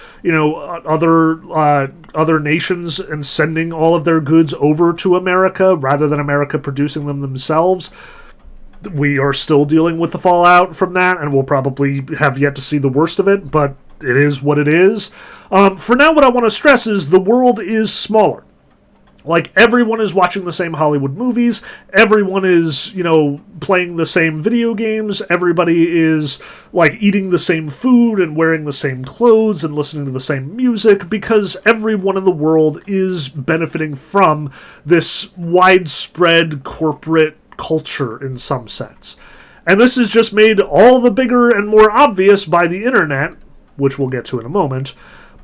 other nations, and sending all of their goods over to America rather than America producing them themselves. We are still dealing with the fallout from that, and we'll probably have yet to see the worst of it, but it is what it is. For now, what I want to stress is the world is smaller. Like, everyone is watching the same Hollywood movies, everyone is, playing the same video games, everybody is, like, eating the same food and wearing the same clothes and listening to the same music, because everyone in the world is benefiting from this widespread corporate culture in some sense. And this is just made all the bigger and more obvious by the internet, which we'll get to in a moment.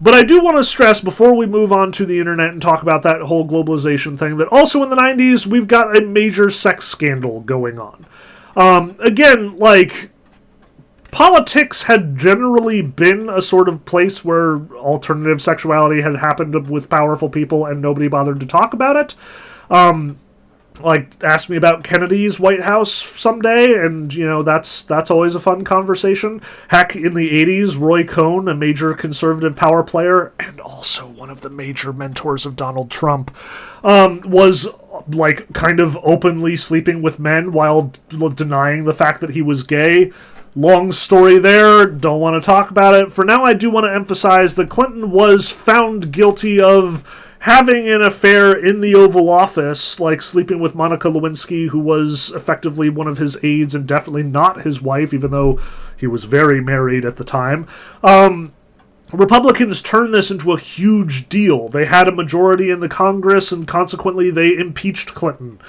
But I do want to stress, before we move on to the internet and talk about that whole globalization thing, that also in the 90s, we've got a major sex scandal going on. Again, like, politics had generally been a sort of place where alternative sexuality had happened with powerful people and nobody bothered to talk about it. Like, ask me about Kennedy's White House someday, and, that's always a fun conversation. Heck, in the 80s, Roy Cohn, a major conservative power player, and also one of the major mentors of Donald Trump, was, like, kind of openly sleeping with men while denying the fact that he was gay. Long story there, don't want to talk about it. For now, I do want to emphasize that Clinton was found guilty of having an affair in the Oval Office, like sleeping with Monica Lewinsky, who was effectively one of his aides and definitely not his wife, even though he was very married at the time. Republicans turned this into a huge deal. They had a majority in the Congress, and consequently they impeached Clinton.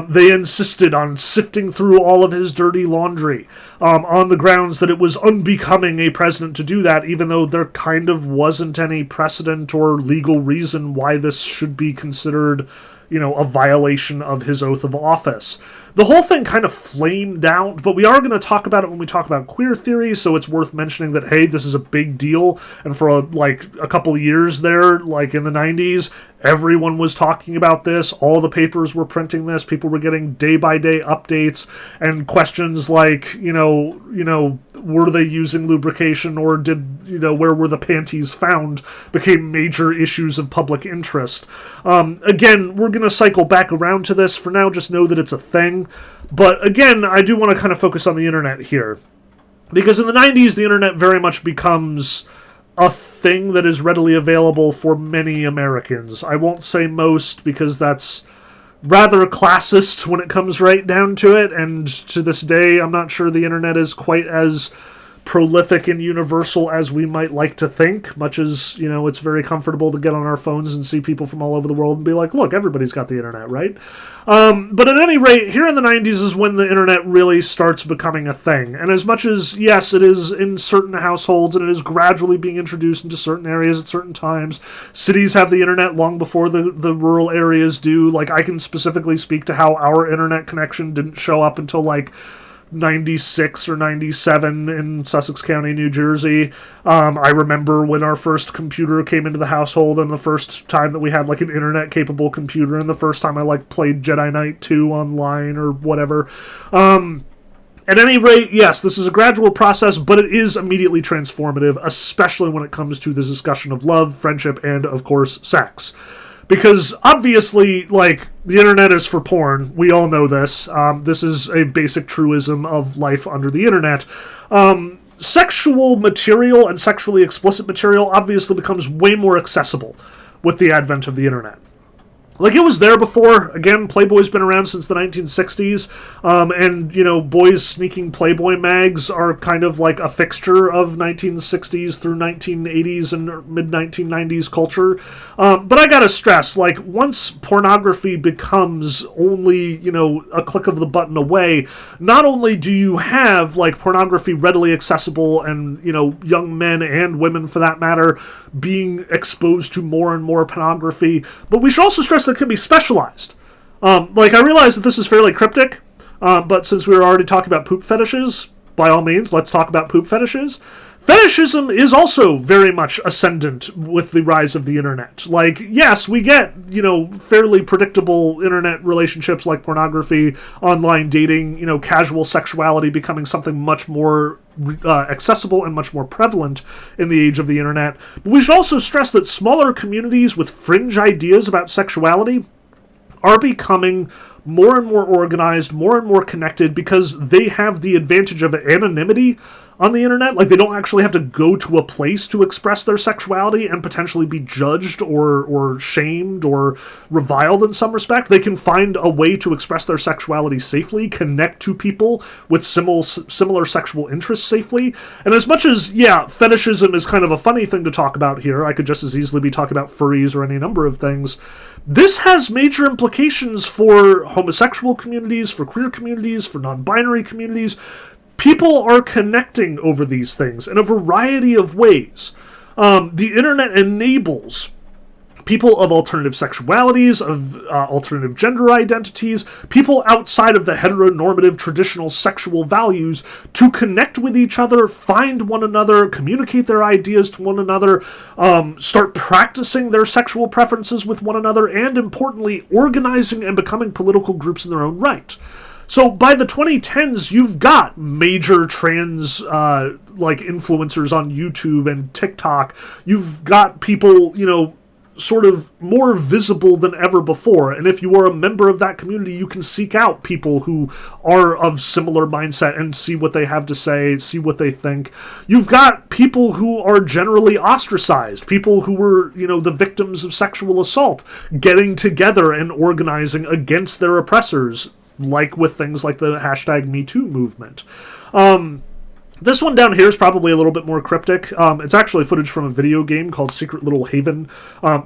They insisted on sifting through all of his dirty laundry on the grounds that it was unbecoming a president to do that, even though there kind of wasn't any precedent or legal reason why this should be considered, a violation of his oath of office. The whole thing kind of flamed out, but we are going to talk about it when we talk about queer theory, so it's worth mentioning that, hey, this is a big deal, and for a couple of years there, like in the 90s, everyone was talking about this, all the papers were printing this, people were getting day-by-day updates, and questions like, were they using lubrication, or where were the panties found, became major issues of public interest. Again, we're going to cycle back around to this. For now, just know that it's a thing. But again, I do want to kind of focus on the internet here. Because in the 90s, the internet very much becomes a thing that is readily available for many Americans. I won't say most, because that's rather classist when it comes right down to it, and to this day, I'm not sure the internet is quite as prolific and universal as we might like to think, much as, it's very comfortable to get on our phones and see people from all over the world and be like, look, everybody's got the internet, right? But at any rate, here in the 90s is when the internet really starts becoming a thing. And as much as, yes, it is in certain households and it is gradually being introduced into certain areas at certain times, cities have the internet long before the rural areas do. Like, I can specifically speak to how our internet connection didn't show up until, 96 or 97 in Sussex County, New Jersey. I remember when our first computer came into the household, and the first time that we had an internet-capable computer, and the first time I played Jedi Knight 2 online or whatever. At any rate, yes, this is a gradual process, but it is immediately transformative, especially when it comes to the discussion of love, friendship, and, of course, sex. Because, obviously, the internet is for porn. We all know this. This is a basic truism of life under the internet. Sexual material and sexually explicit material obviously becomes way more accessible with the advent of the internet. It was there before. Again, Playboy's been around since the 1960s, and, boys sneaking Playboy mags are kind of a fixture of 1960s through 1980s and mid-1990s culture. But I gotta stress, once pornography becomes only, a click of the button away, not only do you have, pornography readily accessible and, young men and women, for that matter, being exposed to more and more pornography, but we should also stress that it can be specialized. I realize that this is fairly cryptic, but since we were already talking about poop fetishes, by all means, let's talk about poop fetishes. Fetishism is also very much ascendant with the rise of the internet. Yes, we get, fairly predictable internet relationships like pornography, online dating, casual sexuality becoming something much more accessible and much more prevalent in the age of the internet. But we should also stress that smaller communities with fringe ideas about sexuality are becoming more and more organized, more and more connected, because they have the advantage of anonymity, on the internet. Like, they don't actually have to go to a place to express their sexuality and potentially be judged or shamed or reviled in some respect. They can find a way to express their sexuality safely, connect to people with similar sexual interests safely. And as much as, yeah, fetishism is kind of a funny thing to talk about here, I could just as easily be talking about furries or any number of things. This has major implications for homosexual communities, for queer communities, for non-binary communities. People are connecting over these things in a variety of ways. The internet enables people of alternative sexualities, of alternative gender identities, people outside of the heteronormative traditional sexual values to connect with each other, find one another, communicate their ideas to one another, start practicing their sexual preferences with one another, and importantly, organizing and becoming political groups in their own right. So by the 2010s, you've got major trans influencers on YouTube and TikTok. You've got people, sort of more visible than ever before. And if you are a member of that community, you can seek out people who are of similar mindset and see what they have to say, see what they think. You've got people who are generally ostracized, people who were, the victims of sexual assault, getting together and organizing against their oppressors, like with things like the hashtag #MeToo movement. This one down here is probably a little bit more cryptic. It's actually footage from a video game called Secret Little Haven,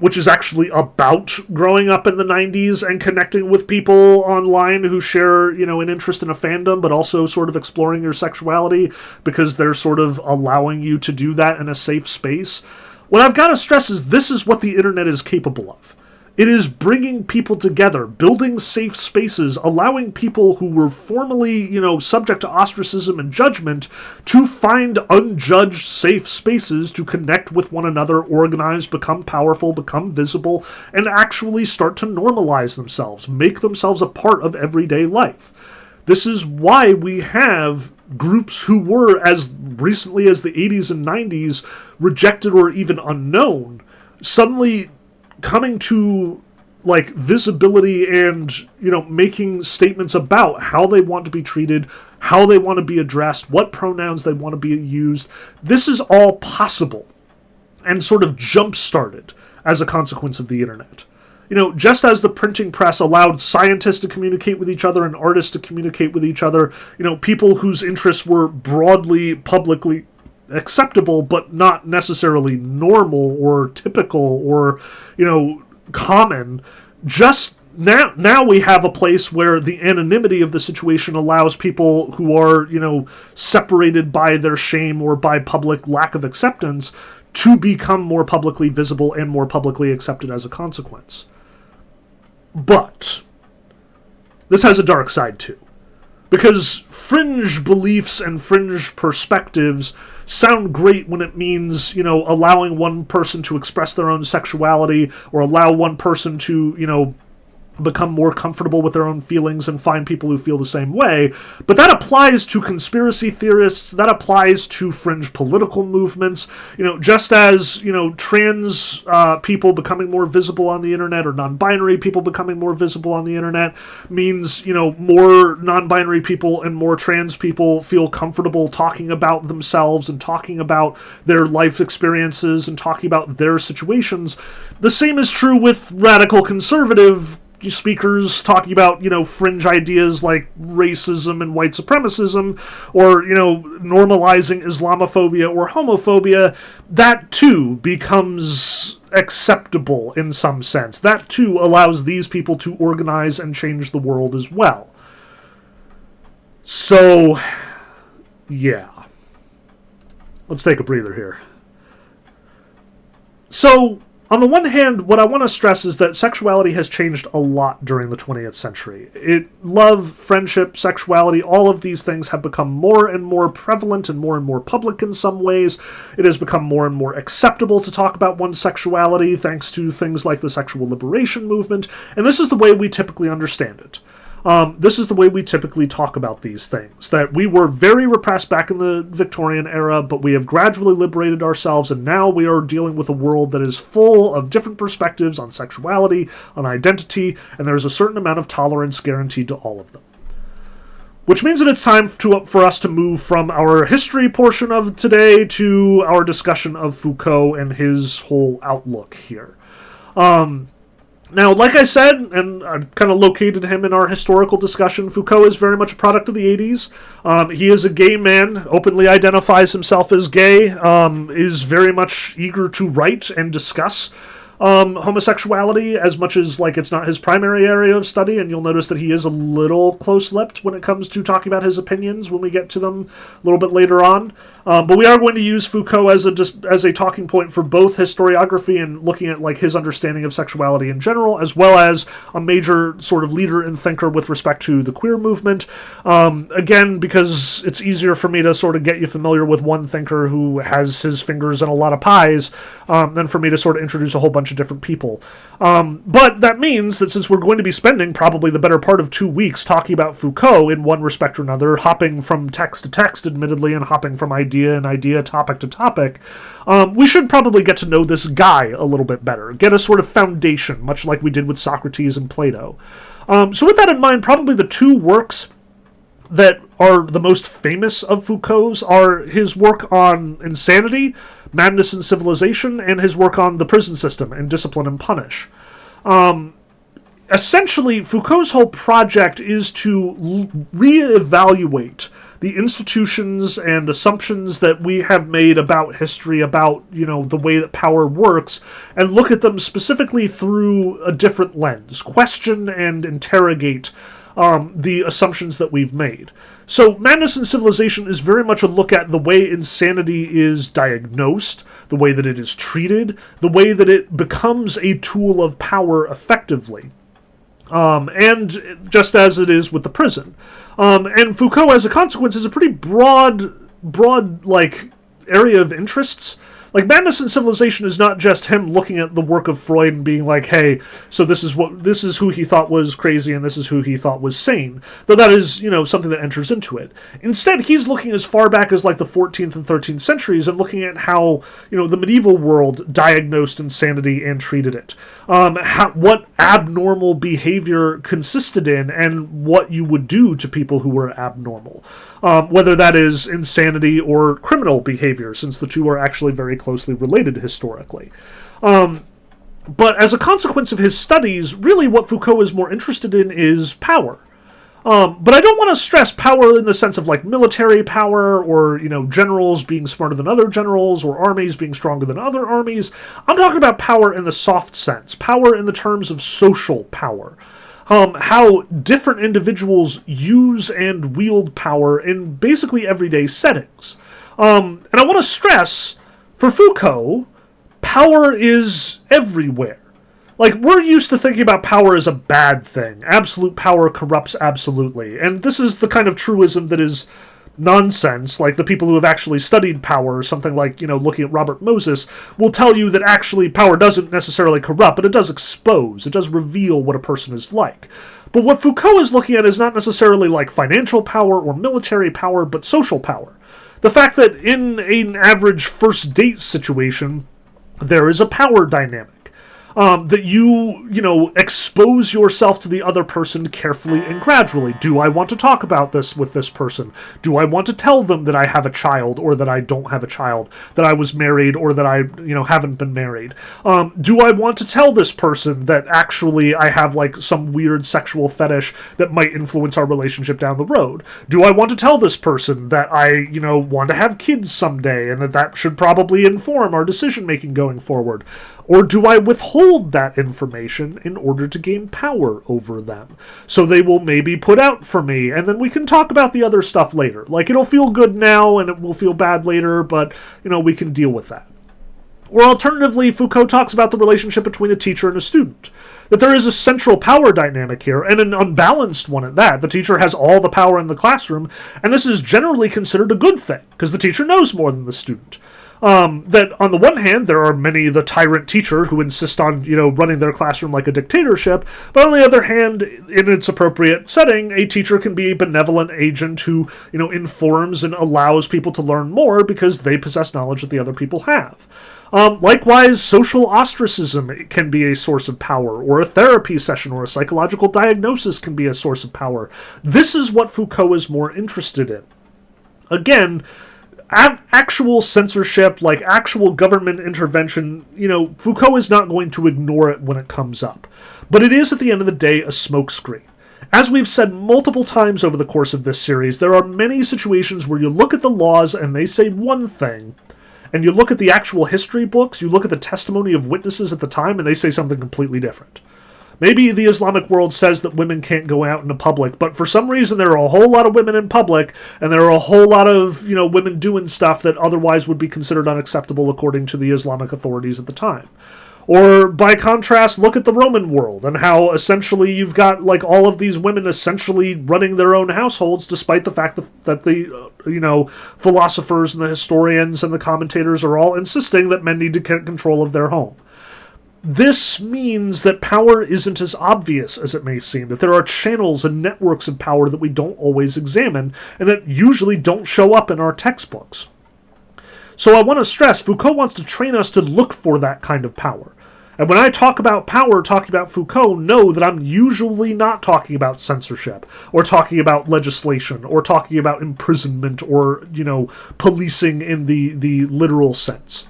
which is actually about growing up in the 90s and connecting with people online who share, an interest in a fandom, but also sort of exploring your sexuality because they're sort of allowing you to do that in a safe space. What I've got to stress is this is what the internet is capable of. It is bringing people together, building safe spaces, allowing people who were formerly, subject to ostracism and judgment to find unjudged safe spaces to connect with one another, organize, become powerful, become visible, and actually start to normalize themselves, make themselves a part of everyday life. This is why we have groups who were, as recently as the 80s and 90s, rejected or even unknown, suddenly coming to visibility and making statements about how they want to be treated, how they want to be addressed, what pronouns they want to be used. This is all possible and sort of jump-started as a consequence of the internet. Just as the printing press allowed scientists to communicate with each other and artists to communicate with each other, people whose interests were broadly, publicly acceptable, but not necessarily normal or typical or, common. Just now we have a place where the anonymity of the situation allows people who are, separated by their shame or by public lack of acceptance to become more publicly visible and more publicly accepted as a consequence. But this has a dark side too. Because fringe beliefs and fringe perspectives sound great when it means, allowing one person to express their own sexuality or allow one person to, become more comfortable with their own feelings and find people who feel the same way. But that applies to conspiracy theorists, that applies to fringe political movements, just as, trans people becoming more visible on the internet or non-binary people becoming more visible on the internet means, more non-binary people and more trans people feel comfortable talking about themselves and talking about their life experiences and talking about their situations. The same is true with radical conservative speakers talking about, fringe ideas like racism and white supremacism or, normalizing Islamophobia or homophobia. That too becomes acceptable in some sense. That too allows these people to organize and change the world as well. So, yeah. Let's take a breather here. So, on the one hand, what I want to stress is that sexuality has changed a lot during the 20th century. Love, friendship, sexuality, all of these things have become more and more prevalent and more public in some ways. It has become more and more acceptable to talk about one's sexuality thanks to things like the sexual liberation movement, and this is the way we typically understand it. This is the way we typically talk about these things, that we were very repressed back in the Victorian era, but we have gradually liberated ourselves, and now we are dealing with a world that is full of different perspectives on sexuality, on identity, and there's a certain amount of tolerance guaranteed to all of them. which means that it's time for us to move from our history portion of today to our discussion of Foucault and his whole outlook here. Now, like I said, and I've kind of located him in our historical discussion, Foucault is very much a product of the 80s. He is a gay man, openly identifies himself as gay, is very much eager to write and discuss homosexuality, as much as like it's not his primary area of study, and you'll notice that he is a little close-lipped when it comes to talking about his opinions when we get to them a little bit later on. But we are going to use Foucault as a talking point for both historiography and looking at like his understanding of sexuality in general, as well as a major sort of leader and thinker with respect to the queer movement. Again, because it's easier for me to sort of get you familiar with one thinker who has his fingers in a lot of pies than for me to sort of introduce a whole bunch of different people. But that means that since we're going to be spending probably the better part of 2 weeks talking about Foucault in one respect or another, hopping from text to text, admittedly, and hopping from idea and idea, topic to topic, we should probably get to know this guy a little bit better, get a sort of foundation, much like we did with Socrates and Plato. So with that in mind, probably the two works that are the most famous of Foucault's are his work on insanity, madness and civilization, and his work on the prison system and discipline and punish. Essentially, Foucault's whole project is to reevaluate the institutions and assumptions that we have made about history, about, the way that power works, and look at them specifically through a different lens, question and interrogate the assumptions that we've made. So Madness and Civilization is very much a look at the way insanity is diagnosed, the way that it is treated, the way that it becomes a tool of power effectively. And just as it is with the prison. And Foucault, as a consequence, is a pretty broad, area of interests. Like, Madness and Civilization is not just him looking at the work of Freud and being like, hey, so this is who he thought was crazy and this is who he thought was sane. Though that is, something that enters into it. Instead, he's looking as far back as, the 14th and 13th centuries and looking at how, the medieval world diagnosed insanity and treated it. What abnormal behavior consisted in and what you would do to people who were abnormal. Whether that is insanity or criminal behavior, since the two are actually very closely related historically. But as a consequence of his studies, really what Foucault is more interested in is power. But I don't want to stress power in the sense of military power or, generals being smarter than other generals or armies being stronger than other armies. I'm talking about power in the soft sense, power in the terms of social power. How different individuals use and wield power in basically everyday settings. And I want to stress, for Foucault, power is everywhere. We're used to thinking about power as a bad thing. Absolute power corrupts absolutely. And this is the kind of truism that is nonsense. The people who have actually studied power, or something like, looking at Robert Moses, will tell you that actually power doesn't necessarily corrupt, but it does expose, it does reveal what a person is like. But what Foucault is looking at is not necessarily financial power or military power, but social power. The fact that in an average first date situation, there is a power dynamic. That you expose yourself to the other person carefully and gradually. Do I want to talk about this with this person? Do I want to tell them that I have a child or that I don't have a child? That I was married or that I, haven't been married? Do I want to tell this person that actually I have, some weird sexual fetish that might influence our relationship down the road? Do I want to tell this person that I, want to have kids someday and that should probably inform our decision-making going forward? Or do I withhold that information in order to gain power over them? So they will maybe put out for me, and then we can talk about the other stuff later. It'll feel good now, and it will feel bad later, but, we can deal with that. Or alternatively, Foucault talks about the relationship between a teacher and a student. That there is a central power dynamic here, and an unbalanced one at that. The teacher has all the power in the classroom, and this is generally considered a good thing, because the teacher knows more than the student. That on the one hand, there are many the tyrant teacher who insist on, running their classroom like a dictatorship, but on the other hand, in its appropriate setting, a teacher can be a benevolent agent who, informs and allows people to learn more because they possess knowledge that the other people have. Likewise, social ostracism can be a source of power, or a therapy session or a psychological diagnosis can be a source of power. This is what Foucault is more interested in. Again, actual censorship, like actual government intervention, Foucault is not going to ignore it when it comes up. But it is, at the end of the day, a smokescreen. As we've said multiple times over the course of this series, there are many situations where you look at the laws and they say one thing, and you look at the actual history books, you look at the testimony of witnesses at the time, and they say something completely different. Maybe the Islamic world says that women can't go out into public, but for some reason there are a whole lot of women in public, and there are a whole lot of, women doing stuff that otherwise would be considered unacceptable according to the Islamic authorities at the time. Or, by contrast, look at the Roman world, and how essentially you've got, all of these women essentially running their own households, despite the fact that the, philosophers and the historians and the commentators are all insisting that men need to get control of their home. This means that power isn't as obvious as it may seem, that there are channels and networks of power that we don't always examine, and that usually don't show up in our textbooks. So I want to stress, Foucault wants to train us to look for that kind of power. And when I talk about power, talking about Foucault, know that I'm usually not talking about censorship, or talking about legislation, or talking about imprisonment, or, policing in the literal sense.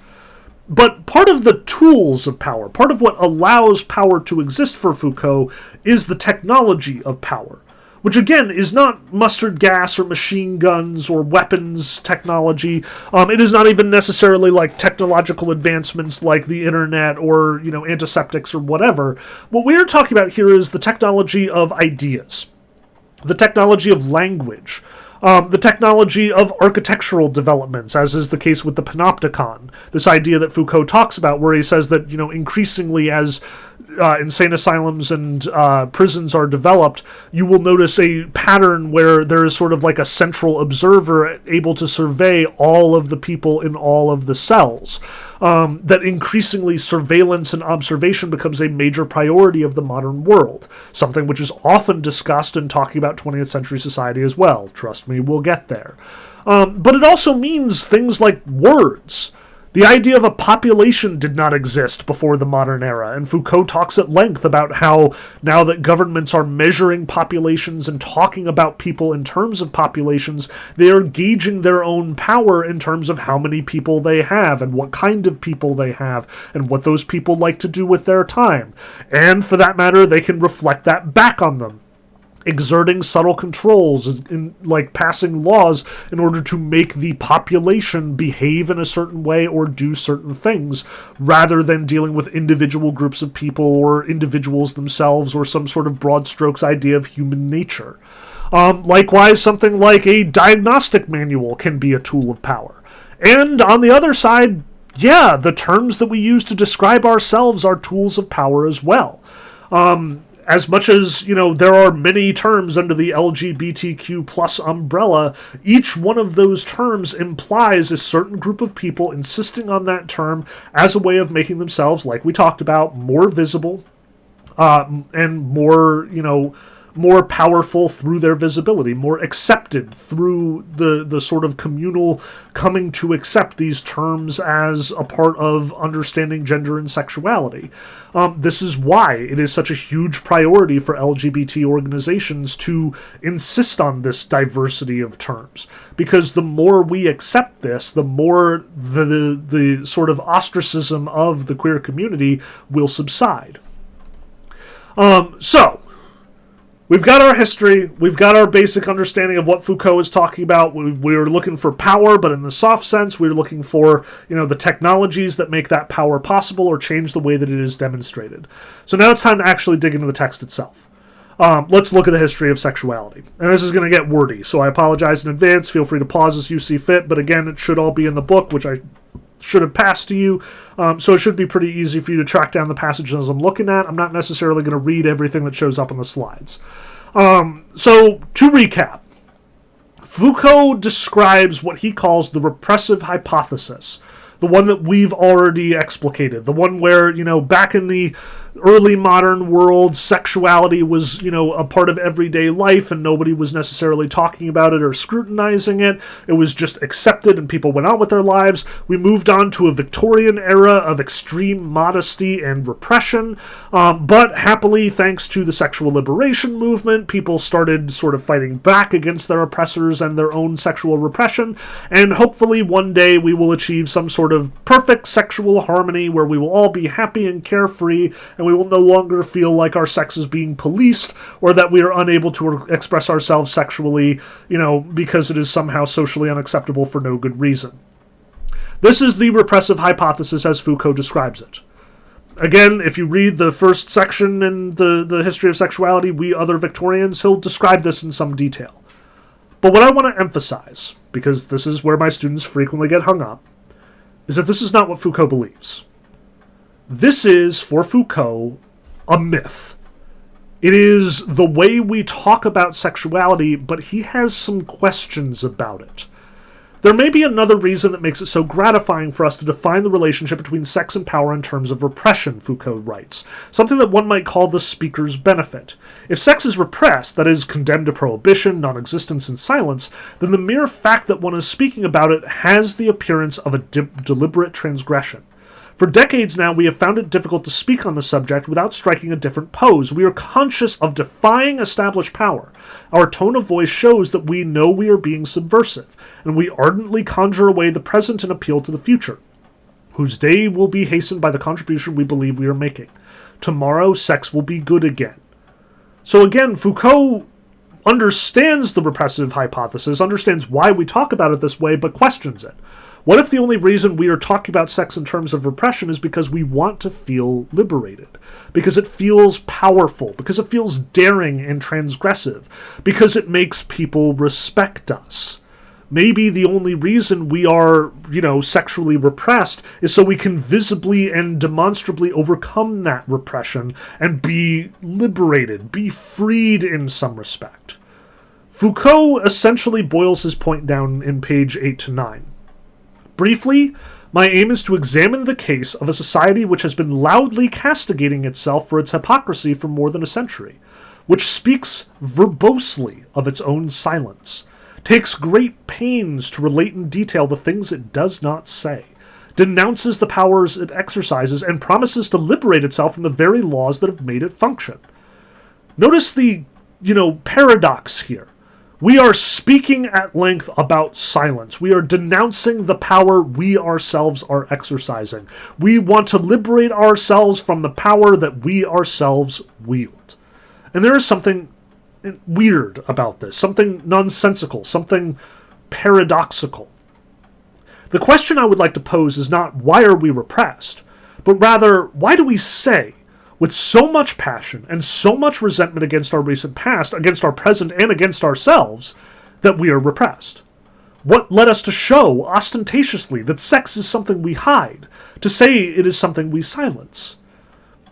But part of the tools of power, part of what allows power to exist for Foucault, is the technology of power. Which, again, is not mustard gas or machine guns or weapons technology. It is not even necessarily like technological advancements like the internet or, antiseptics or whatever. What we're talking about here is the technology of ideas, the technology of language, the technology of architectural developments, as is the case with the panopticon. This idea that Foucault talks about, where he says that, increasingly as insane asylums and prisons are developed, you will notice a pattern where there is sort of like a central observer able to survey all of the people in all of the cells. That increasingly surveillance and observation becomes a major priority of the modern world, something which is often discussed in talking about 20th century society as well. Trust me, we'll get there. But it also means things like words. The idea of a population did not exist before the modern era, and Foucault talks at length about how now that governments are measuring populations and talking about people in terms of populations, they are gauging their own power in terms of how many people they have, and what kind of people they have, and what those people like to do with their time. And for that matter, they can reflect that back on them, exerting subtle controls, like passing laws in order to make the population behave in a certain way or do certain things, rather than dealing with individual groups of people or individuals themselves or some sort of broad strokes idea of human nature. Likewise, something like a diagnostic manual can be a tool of power. And on the other side, the terms that we use to describe ourselves are tools of power as well. As much as, there are many terms under the LGBTQ plus umbrella, each one of those terms implies a certain group of people insisting on that term as a way of making themselves, like we talked about, more visible, and more, more powerful through their visibility, more accepted through the sort of communal coming to accept these terms as a part of understanding gender and sexuality. This is why it is such a huge priority for LGBT organizations to insist on this diversity of terms. Because the more we accept this, the more the sort of ostracism of the queer community will subside. So, we've got our history, we've got our basic understanding of what Foucault is talking about. We're looking for power, but in the soft sense, we're looking for, the technologies that make that power possible or change the way that it is demonstrated. So now it's time to actually dig into the text itself. Let's look at the history of sexuality. And this is going to get wordy, so I apologize in advance. Feel free to pause as you see fit, but again, it should all be in the book, which I should have passed to you, so it should be pretty easy for you to track down the passages I'm looking at. I'm not necessarily going to read everything that shows up on the slides. So, to recap, Foucault describes what he calls the repressive hypothesis, the one that we've already explicated, the one where, back in the early modern world, sexuality was, a part of everyday life and nobody was necessarily talking about it or scrutinizing it. It was just accepted and people went on with their lives. We moved on to a Victorian era of extreme modesty and repression. But happily, thanks to the sexual liberation movement, people started sort of fighting back against their oppressors and their own sexual repression. And hopefully one day we will achieve some sort of perfect sexual harmony where we will all be happy and carefree, and we will no longer feel like our sex is being policed or that we are unable to express ourselves sexually, because it is somehow socially unacceptable for no good reason. This is the repressive hypothesis as Foucault describes it. Again, if you read the first section in the history of sexuality, We Other Victorians, he'll describe this in some detail. But what I want to emphasize, because this is where my students frequently get hung up, is that this is not what Foucault believes. This is, for Foucault, a myth. It is the way we talk about sexuality, but he has some questions about it. There may be another reason that makes it so gratifying for us to define the relationship between sex and power in terms of repression, Foucault writes, something that one might call the speaker's benefit. If sex is repressed, that is, condemned to prohibition, non-existence, and silence, then the mere fact that one is speaking about it has the appearance of a deliberate transgression. For decades now, we have found it difficult to speak on the subject without striking a different pose. We are conscious of defying established power. Our tone of voice shows that we know we are being subversive, and we ardently conjure away the present and appeal to the future, whose day will be hastened by the contribution we believe we are making. Tomorrow, sex will be good again. So again, Foucault understands the repressive hypothesis, understands why we talk about it this way, but questions it. What if the only reason we are talking about sex in terms of repression is because we want to feel liberated? Because it feels powerful? Because it feels daring and transgressive? Because it makes people respect us? Maybe the only reason we are, sexually repressed is so we can visibly and demonstrably overcome that repression and be liberated, be freed in some respect. Foucault essentially boils his point down in page 8 to 9. Briefly, my aim is to examine the case of a society which has been loudly castigating itself for its hypocrisy for more than a century, which speaks verbosely of its own silence, takes great pains to relate in detail the things it does not say, denounces the powers it exercises, and promises to liberate itself from the very laws that have made it function. Notice the, paradox here. We are speaking at length about silence. We are denouncing the power we ourselves are exercising. We want to liberate ourselves from the power that we ourselves wield. And there is something weird about this, something nonsensical, something paradoxical. The question I would like to pose is not why are we repressed, but rather why do we say, with so much passion and so much resentment against our recent past, against our present, and against ourselves, that we are repressed? What led us to show, ostentatiously, that sex is something we hide, to say it is something we silence?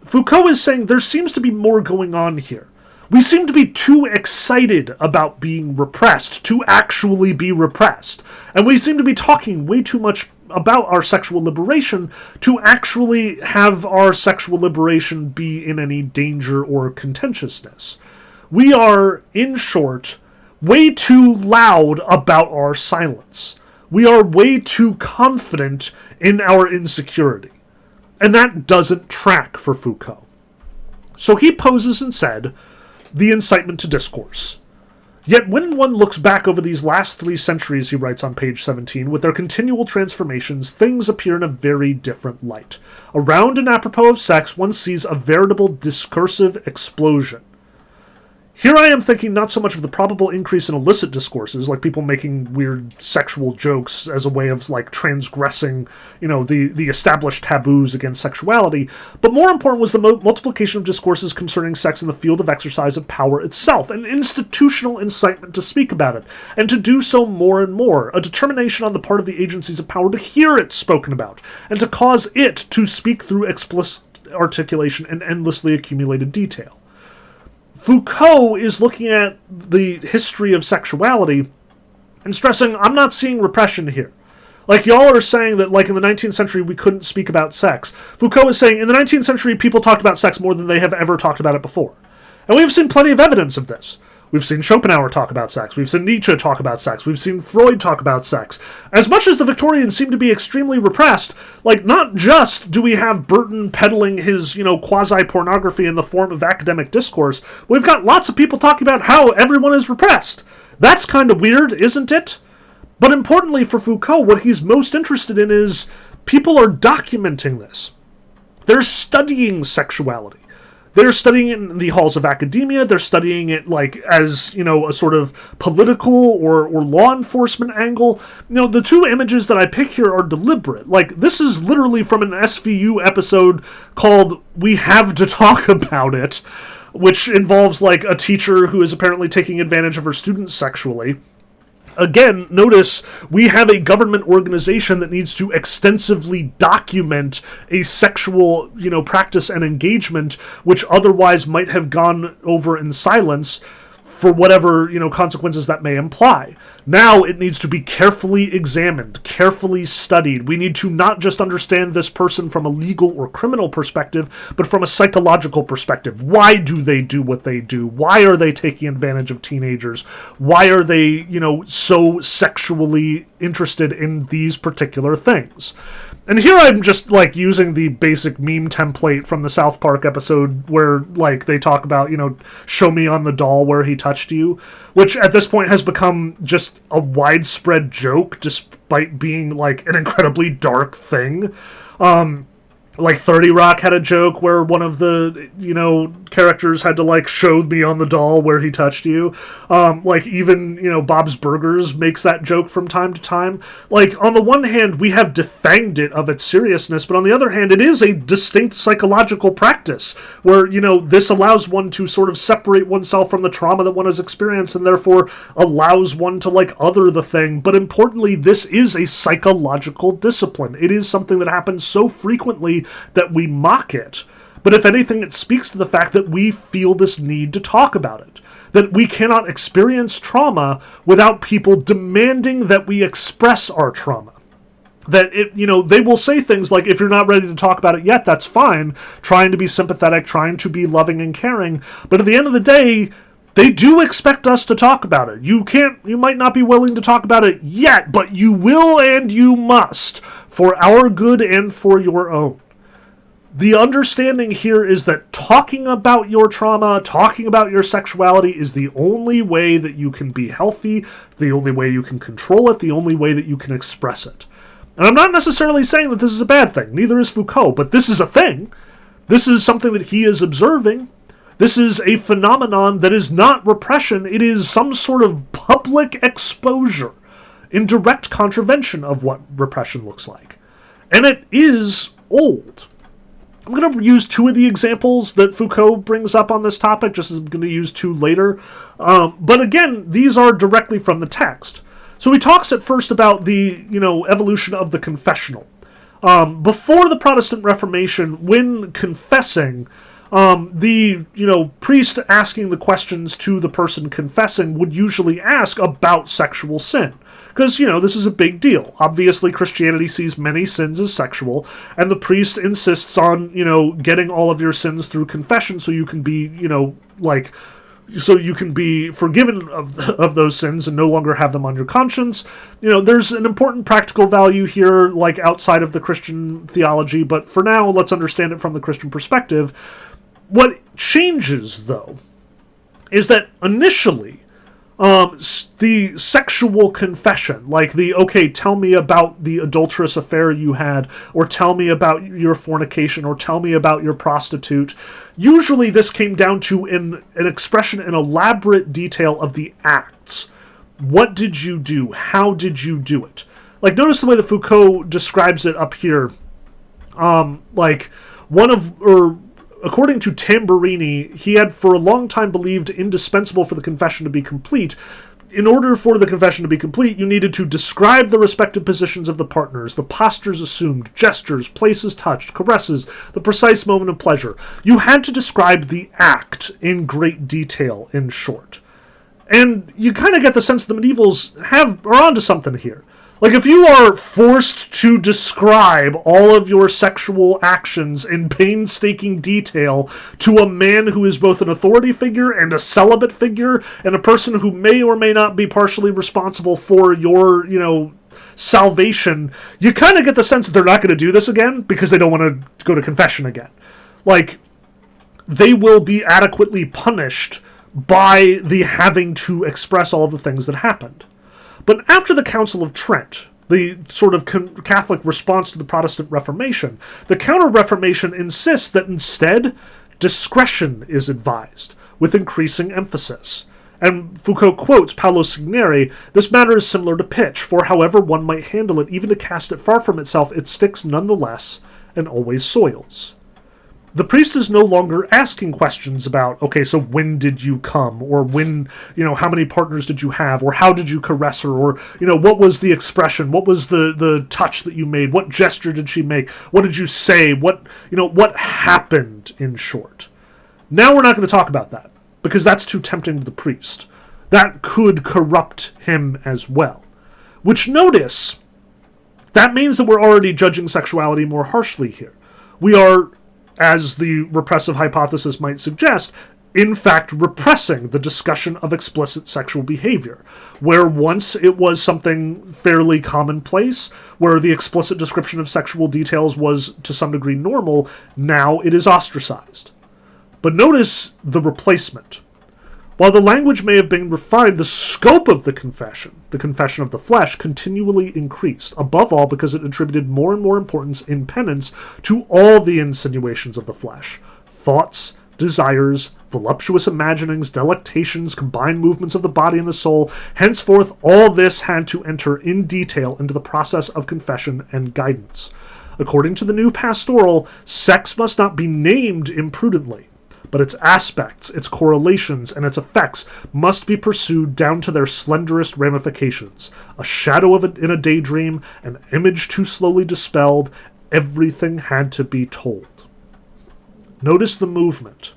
Foucault is saying there seems to be more going on here. We seem to be too excited about being repressed to actually be repressed. And we seem to be talking way too much about our sexual liberation to actually have our sexual liberation be in any danger or contentiousness. We are, in short, way too loud about our silence. We are way too confident in our insecurity. And that doesn't track for Foucault. So he poses and said, the incitement to discourse. Yet when one looks back over these last 3 centuries, he writes on page 17, with their continual transformations, things appear in a very different light. Around and apropos of sex, one sees a veritable discursive explosion. Here I am thinking not so much of the probable increase in illicit discourses, like people making weird sexual jokes as a way of, transgressing, the established taboos against sexuality, but more important was the multiplication of discourses concerning sex in the field of exercise of power itself, an institutional incitement to speak about it, and to do so more and more, a determination on the part of the agencies of power to hear it spoken about, and to cause it to speak through explicit articulation and endlessly accumulated detail. Foucault is looking at the history of sexuality and stressing, I'm not seeing repression here. Like, y'all are saying that, like, in the 19th century, we couldn't speak about sex. Foucault is saying, in the 19th century, people talked about sex more than they have ever talked about it before. And we've seen plenty of evidence of this. We've seen Schopenhauer talk about sex. We've seen Nietzsche talk about sex. We've seen Freud talk about sex. As much as the Victorians seem to be extremely repressed, like, not just do we have Burton peddling his, quasi-pornography in the form of academic discourse, we've got lots of people talking about how everyone is repressed. That's kind of weird, isn't it? But importantly for Foucault, what he's most interested in is people are documenting this. They're studying sexuality. They're studying it in the halls of academia. They're studying it like as, a sort of political or law enforcement angle. The two images that I pick here are deliberate. Like, this is literally from an SVU episode called We Have to Talk About It, which involves like a teacher who is apparently taking advantage of her students sexually. Again, notice we have a government organization that needs to extensively document a sexual, practice and engagement, which otherwise might have gone over in silence for whatever, consequences that may imply. Now it needs to be carefully examined, carefully studied. We need to not just understand this person from a legal or criminal perspective, but from a psychological perspective. Why do they do what they do? Why are they taking advantage of teenagers? Why are they, so sexually interested in these particular things? And here I'm just, like, using the basic meme template from the South Park episode where, like, they talk about, show me on the doll where he touched you, which at this point has become just a widespread joke despite being, like, an incredibly dark thing. Like 30 Rock had a joke where one of the, characters had to, like, show me on the doll where he touched you. Like, even, Bob's Burgers makes that joke from time to time. Like, on the one hand, we have defanged it of its seriousness, but on the other hand, it is a distinct psychological practice where, this allows one to sort of separate oneself from the trauma that one has experienced and therefore allows one to, like, other the thing. But importantly, this is a psychological discipline. It is something that happens so frequently that we mock it. But if anything, it speaks to the fact that we feel this need to talk about it. That we cannot experience trauma without people demanding that we express our trauma. That they will say things like, if you're not ready to talk about it yet, that's fine. Trying to be sympathetic, trying to be loving and caring. But at the end of the day, they do expect us to talk about it. You might not be willing to talk about it yet, but you will and you must, for our good and for your own. The understanding here is that talking about your trauma, talking about your sexuality is the only way that you can be healthy, the only way you can control it, the only way that you can express it. And I'm not necessarily saying that this is a bad thing, neither is Foucault, but this is a thing. This is something that he is observing. This is a phenomenon that is not repression, it is some sort of public exposure in direct contravention of what repression looks like. And it is old. I'm going to use two of the examples that Foucault brings up on this topic, just as I'm going to use two later. But again, these are directly from the text. So he talks at first about the, evolution of the confessional. Before the Protestant Reformation, when confessing, the, priest asking the questions to the person confessing would usually ask about sexual sin. Because, this is a big deal. Obviously, Christianity sees many sins as sexual, and the priest insists on, getting all of your sins through confession so you can be, so you can be forgiven of those sins and no longer have them on your conscience. There's an important practical value here, like outside of the Christian theology, but for now, let's understand it from the Christian perspective. What changes, though, is that initially, the sexual confession, like tell me about the adulterous affair you had, or tell me about your fornication, or tell me about your prostitute. Usually this came down to an expression in elaborate detail of the acts. What did you do? How did you do it? Like, notice the way that Foucault describes it up here. According to Tamburini, he had for a long time believed indispensable for the confession to be complete. In order for the confession to be complete, you needed to describe the respective positions of the partners, the postures assumed, gestures, places touched, caresses, the precise moment of pleasure. You had to describe the act in great detail, in short. And you kind of get the sense the medievals are onto something here. Like, if you are forced to describe all of your sexual actions in painstaking detail to a man who is both an authority figure and a celibate figure, and a person who may or may not be partially responsible for your, salvation, you kind of get the sense that they're not going to do this again because they don't want to go to confession again. Like, they will be adequately punished by the having to express all of the things that happened. But after the Council of Trent, the sort of Catholic response to the Protestant Reformation, the Counter-Reformation insists that instead, discretion is advised, with increasing emphasis. And Foucault quotes Paolo Signeri, "This matter is similar to pitch, for however one might handle it, even to cast it far from itself, it sticks nonetheless, and always soils." The priest is no longer asking questions about, okay, so when did you come? Or when, how many partners did you have? Or how did you caress her? Or, what was the expression? What was the touch that you made? What gesture did she make? What did you say? What happened, in short? Now we're not going to talk about that, because that's too tempting to the priest. That could corrupt him as well. Which, notice, that means that we're already judging sexuality more harshly here. We are, as the repressive hypothesis might suggest, in fact repressing the discussion of explicit sexual behavior, where once it was something fairly commonplace, where the explicit description of sexual details was to some degree normal, now it is ostracized. But notice the replacement. While the language may have been refined, the scope of the confession of the flesh, continually increased, above all because it attributed more and more importance in penance to all the insinuations of the flesh. Thoughts, desires, voluptuous imaginings, delectations, combined movements of the body and the soul. Henceforth, all this had to enter in detail into the process of confession and guidance. According to the new pastoral, sex must not be named imprudently, but its aspects, its correlations, and its effects must be pursued down to their slenderest ramifications. A shadow of it in a daydream, an image too slowly dispelled, everything had to be told. Notice the movement.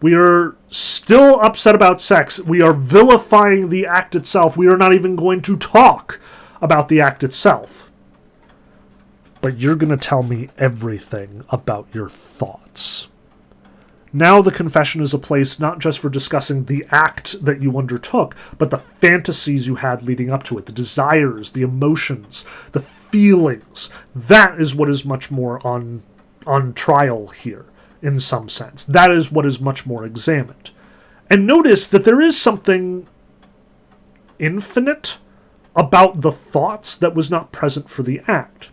We are still upset about sex. We are vilifying the act itself. We are not even going to talk about the act itself. But you're going to tell me everything about your thoughts. Now the confession is a place not just for discussing the act that you undertook, but the fantasies you had leading up to it, the desires, the emotions, the feelings. That is what is much more on trial here, in some sense. That is what is much more examined. And notice that there is something infinite about the thoughts that was not present for the act.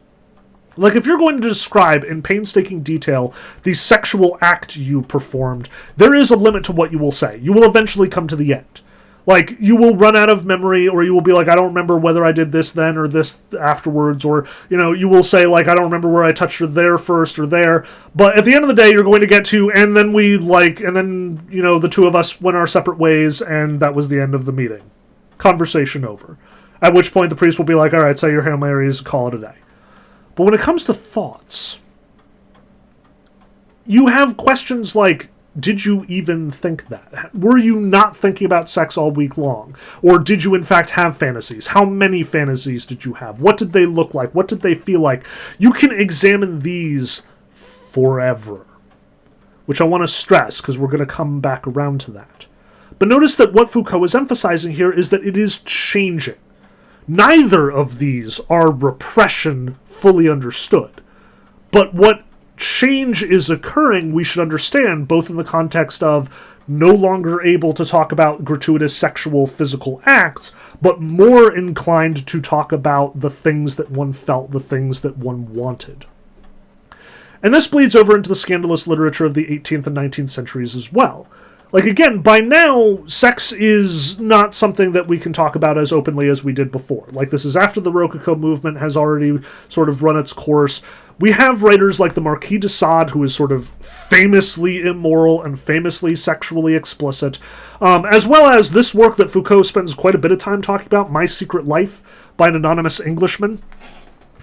Like, if you're going to describe in painstaking detail the sexual act you performed, there is a limit to what you will say. You will eventually come to the end. Like, you will run out of memory, or you will be like, I don't remember whether I did this then or this afterwards, or, you will say, like, I don't remember where I touched her there first or there. But at the end of the day, you're going to get to, and then the two of us went our separate ways, and that was the end of the meeting. Conversation over. At which point the priest will be like, all right, say your Hail Marys, call it a day. But when it comes to thoughts, you have questions like, did you even think that? Were you not thinking about sex all week long? Or did you in fact have fantasies? How many fantasies did you have? What did they look like? What did they feel like? You can examine these forever, which I want to stress because we're going to come back around to that. But notice that what Foucault is emphasizing here is that it is changing. Neither of these are repression fully understood. But what change is occurring, we should understand, both in the context of no longer able to talk about gratuitous sexual physical acts, but more inclined to talk about the things that one felt, the things that one wanted. And this bleeds over into the scandalous literature of the 18th and 19th centuries as well. Like, again, by now, sex is not something that we can talk about as openly as we did before. Like, this is after the Rococo movement has already sort of run its course. We have writers like the Marquis de Sade, who is sort of famously immoral and famously sexually explicit, as well as this work that Foucault spends quite a bit of time talking about, My Secret Life, by an anonymous Englishman.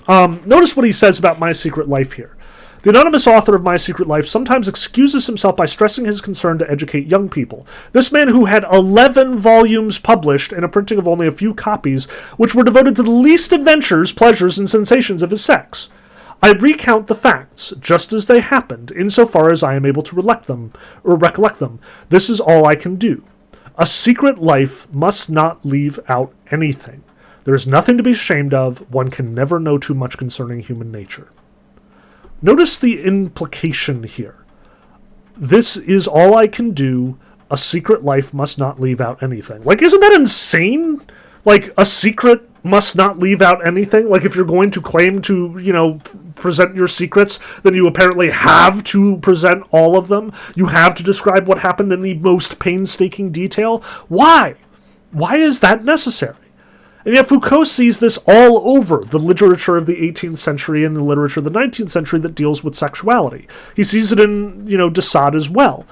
Notice what he says about My Secret Life here. The anonymous author of My Secret Life sometimes excuses himself by stressing his concern to educate young people. This man, who had 11 volumes published in a printing of only a few copies, which were devoted to the least adventures, pleasures, and sensations of his sex. I recount the facts, just as they happened, insofar as I am able to recollect them. This is all I can do. A secret life must not leave out anything. There is nothing to be ashamed of. One can never know too much concerning human nature. Notice the implication here. This is all I can do. A secret life must not leave out anything. Like, isn't that insane? Like, a secret must not leave out anything? Like, if you're going to claim to, present your secrets, then you apparently have to present all of them. You have to describe what happened in the most painstaking detail. Why? Why is that necessary? And yet Foucault sees this all over the literature of the 18th century and the literature of the 19th century that deals with sexuality. He sees it in, de Sade as well.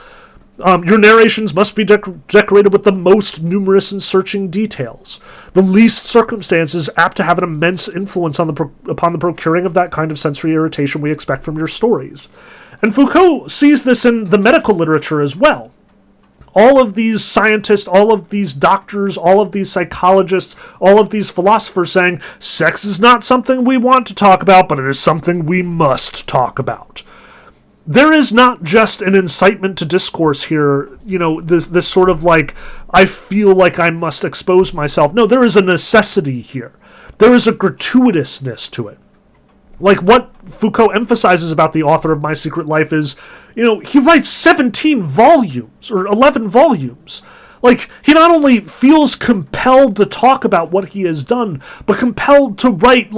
Your narrations must be decorated with the most numerous and searching details. The least circumstances apt to have an immense influence upon the procuring of that kind of sensory irritation we expect from your stories. And Foucault sees this in the medical literature as well. All of these scientists, all of these doctors, all of these psychologists, all of these philosophers saying, sex is not something we want to talk about, but it is something we must talk about. There is not just an incitement to discourse here, this sort of like, I feel like I must expose myself. No, there is a necessity here. There is a gratuitousness to it. Like, what Foucault emphasizes about the author of My Secret Life is, he writes 17 volumes, or 11 volumes. Like, he not only feels compelled to talk about what he has done, but compelled to write,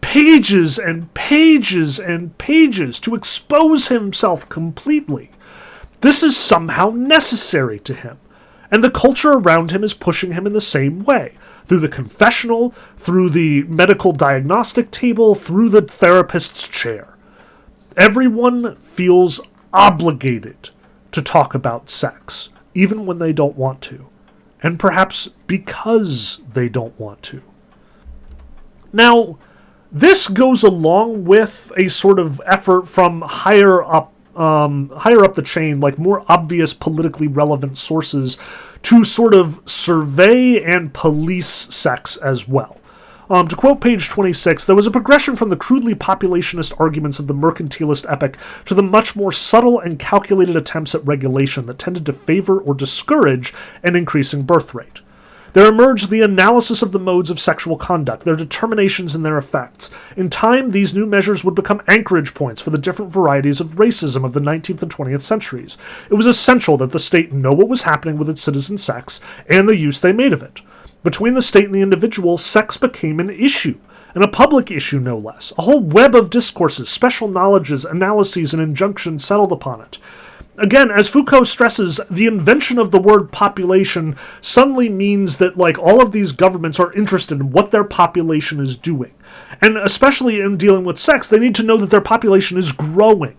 pages and pages and pages to expose himself completely. This is somehow necessary to him, and the culture around him is pushing him in the same way. Through the confessional, through the medical diagnostic table, through the therapist's chair. Everyone feels obligated to talk about sex, even when they don't want to, and perhaps because they don't want to. Now, this goes along with a sort of effort from higher up the chain, like more obvious politically relevant sources, to sort of survey and police sex as well. To quote page 26, there was a progression from the crudely populationist arguments of the mercantilist epoch to the much more subtle and calculated attempts at regulation that tended to favor or discourage an increasing birth rate. There emerged the analysis of the modes of sexual conduct, their determinations and their effects. In time, these new measures would become anchorage points for the different varieties of racism of the 19th and 20th centuries. It was essential that the state know what was happening with its citizen sex and the use they made of it. Between the state and the individual, sex became an issue, and a public issue no less. A whole web of discourses, special knowledges, analyses, and injunctions settled upon it. Again, as Foucault stresses, the invention of the word population suddenly means that, all of these governments are interested in what their population is doing. And especially in dealing with sex, they need to know that their population is growing.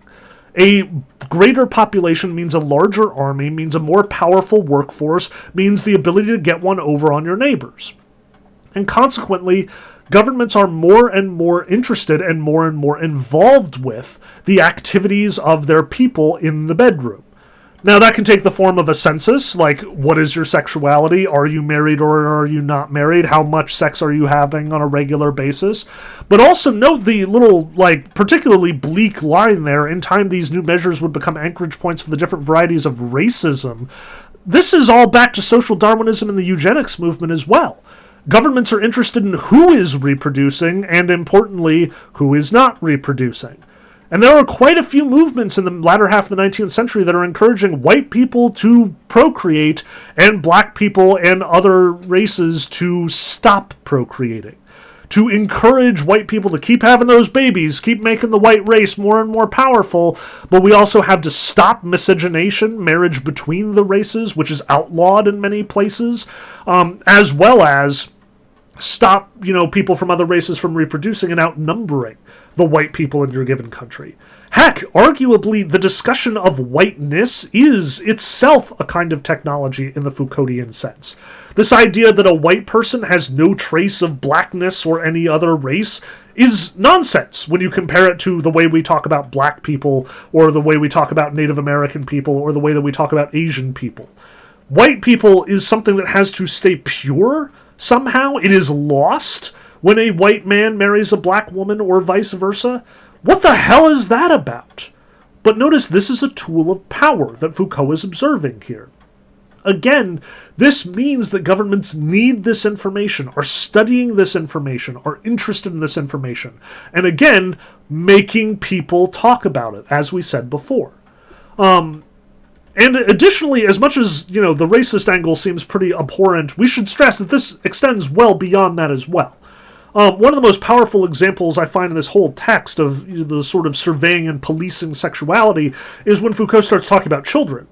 A greater population means a larger army, means a more powerful workforce, means the ability to get one over on your neighbors. And consequently, governments are more and more interested and more involved with the activities of their people in the bedroom. Now, that can take the form of a census, like, what is your sexuality? Are you married or are you not married? How much sex are you having on a regular basis? But also note the little, particularly bleak line there. In time, these new measures would become anchorage points for the different varieties of racism. This is all back to social Darwinism and the eugenics movement as well. Governments are interested in who is reproducing, and importantly, who is not reproducing. And there are quite a few movements in the latter half of the 19th century that are encouraging white people to procreate and black people and other races to stop procreating. To encourage white people to keep having those babies, keep making the white race more and more powerful, but we also have to stop miscegenation, marriage between the races, which is outlawed in many places, as well as stop, people from other races from reproducing and outnumbering the white people in your given country. Heck, arguably, the discussion of whiteness is itself a kind of technology in the Foucauldian sense. This idea that a white person has no trace of blackness or any other race is nonsense when you compare it to the way we talk about black people, or the way we talk about Native American people, or the way that we talk about Asian people. White people is something that has to stay pure somehow. It is lost when a white man marries a black woman, or vice versa. What the hell is that about? But notice this is a tool of power that Foucault is observing here. Again, this means that governments need this information, are studying this information, are interested in this information, and again, making people talk about it, as we said before. And additionally, as much as, the racist angle seems pretty abhorrent, we should stress that this extends well beyond that as well. One of the most powerful examples I find in this whole text of the sort of surveying and policing sexuality is when Foucault starts talking about children.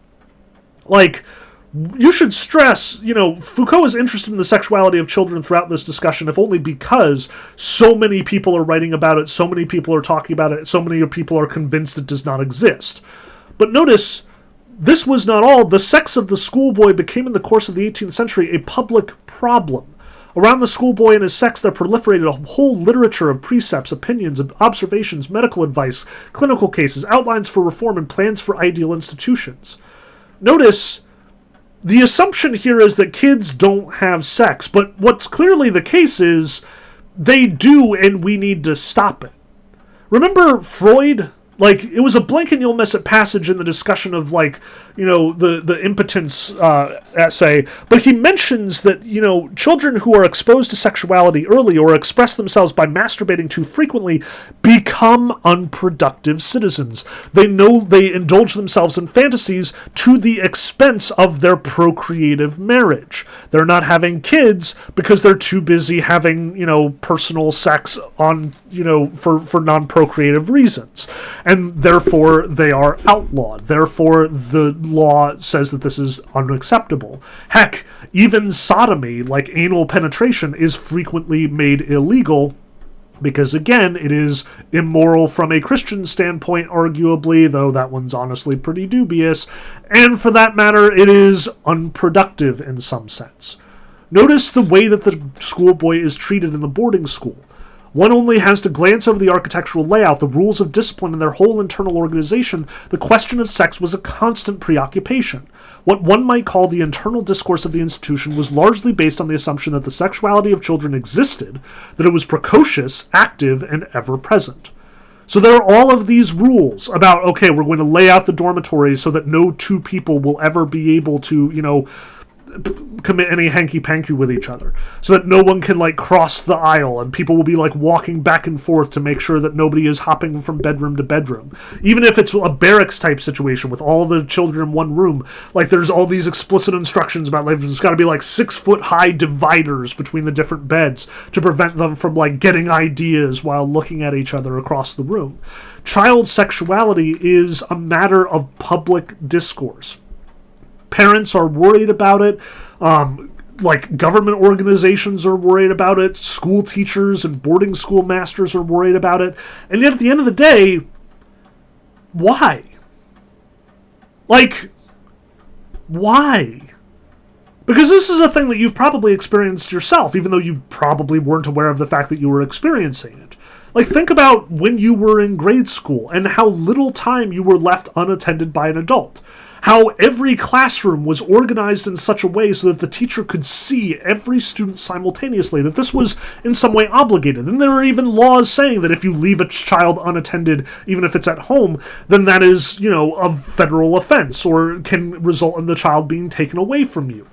You should stress, Foucault is interested in the sexuality of children throughout this discussion, if only because so many people are writing about it, so many people are talking about it, so many people are convinced it does not exist. But notice, this was not all. The sex of the schoolboy became in the course of the 18th century a public problem. Around the schoolboy and his sex, there proliferated a whole literature of precepts, opinions, observations, medical advice, clinical cases, outlines for reform, and plans for ideal institutions. Notice, the assumption here is that kids don't have sex, but what's clearly the case is they do, and we need to stop it. Remember Freud? It was a blink and you'll miss it passage in the discussion of, the impotence essay, but he mentions that, children who are exposed to sexuality early or express themselves by masturbating too frequently become unproductive citizens. They know they indulge themselves in fantasies to the expense of their procreative marriage. They're not having kids because they're too busy having, personal sex on, for non-procreative reasons. And therefore, they are outlawed. Therefore, the law says that this is unacceptable. Heck, even sodomy, like anal penetration, is frequently made illegal because, again, it is immoral from a Christian standpoint, arguably, though that one's honestly pretty dubious. And for that matter, it is unproductive in some sense. Notice the way that the schoolboy is treated in the boarding school. One only has to glance over the architectural layout, the rules of discipline, and their whole internal organization. The question of sex was a constant preoccupation. What one might call the internal discourse of the institution was largely based on the assumption that the sexuality of children existed, that it was precocious, active, and ever-present. So there are all of these rules about, okay, we're going to lay out the dormitories so that no two people will ever be able to, commit any hanky-panky with each other, so that no one can cross the aisle, and people will be walking back and forth to make sure that nobody is hopping from bedroom to bedroom. Even if it's a barracks type situation with all the children in one room, there's all these explicit instructions about there's got to be 6-foot high dividers between the different beds to prevent them from getting ideas while looking at each other across the room. Child sexuality is a matter of public discourse. Parents are worried about it. Government organizations are worried about it. School teachers and boarding school masters are worried about it. And yet at the end of the day, why? Why? Because this is a thing that you've probably experienced yourself, even though you probably weren't aware of the fact that you were experiencing it. Think about when you were in grade school and how little time you were left unattended by an adult. How every classroom was organized in such a way so that the teacher could see every student simultaneously, that this was in some way obligated. And there are even laws saying that if you leave a child unattended, even if it's at home, then that is, a federal offense or can result in the child being taken away from you.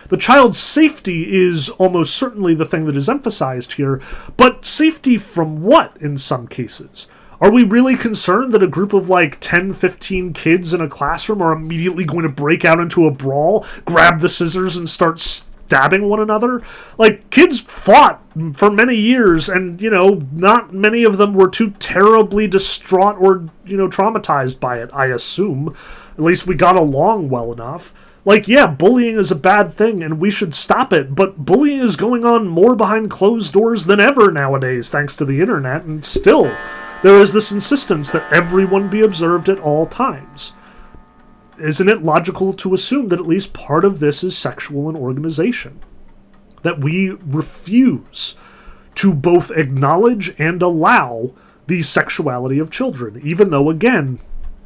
The child's safety is almost certainly the thing that is emphasized here, but safety from what in some cases? Are we really concerned that a group of 10, 15 kids in a classroom are immediately going to break out into a brawl, grab the scissors, and start stabbing one another? Kids fought for many years, and, not many of them were too terribly distraught or, traumatized by it, I assume. At least we got along well enough. Bullying is a bad thing, and we should stop it, but bullying is going on more behind closed doors than ever nowadays, thanks to the internet, and still, There is this insistence that everyone be observed at all times. Isn't it logical to assume that at least part of this is sexual in organization? That we refuse to both acknowledge and allow the sexuality of children, even though, again,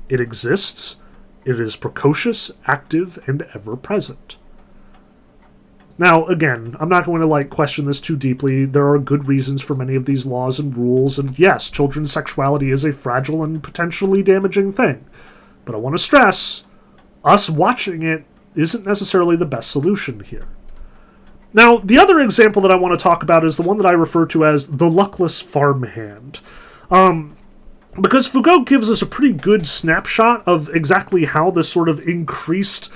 it exists, it is precocious, active, and ever-present. Now, again, I'm not going to question this too deeply. There are good reasons for many of these laws and rules, and yes, children's sexuality is a fragile and potentially damaging thing. But I want to stress, us watching it isn't necessarily the best solution here. Now, the other example that I want to talk about is the one that I refer to as the luckless farmhand. Because Foucault gives us a pretty good snapshot of exactly how this sort of increased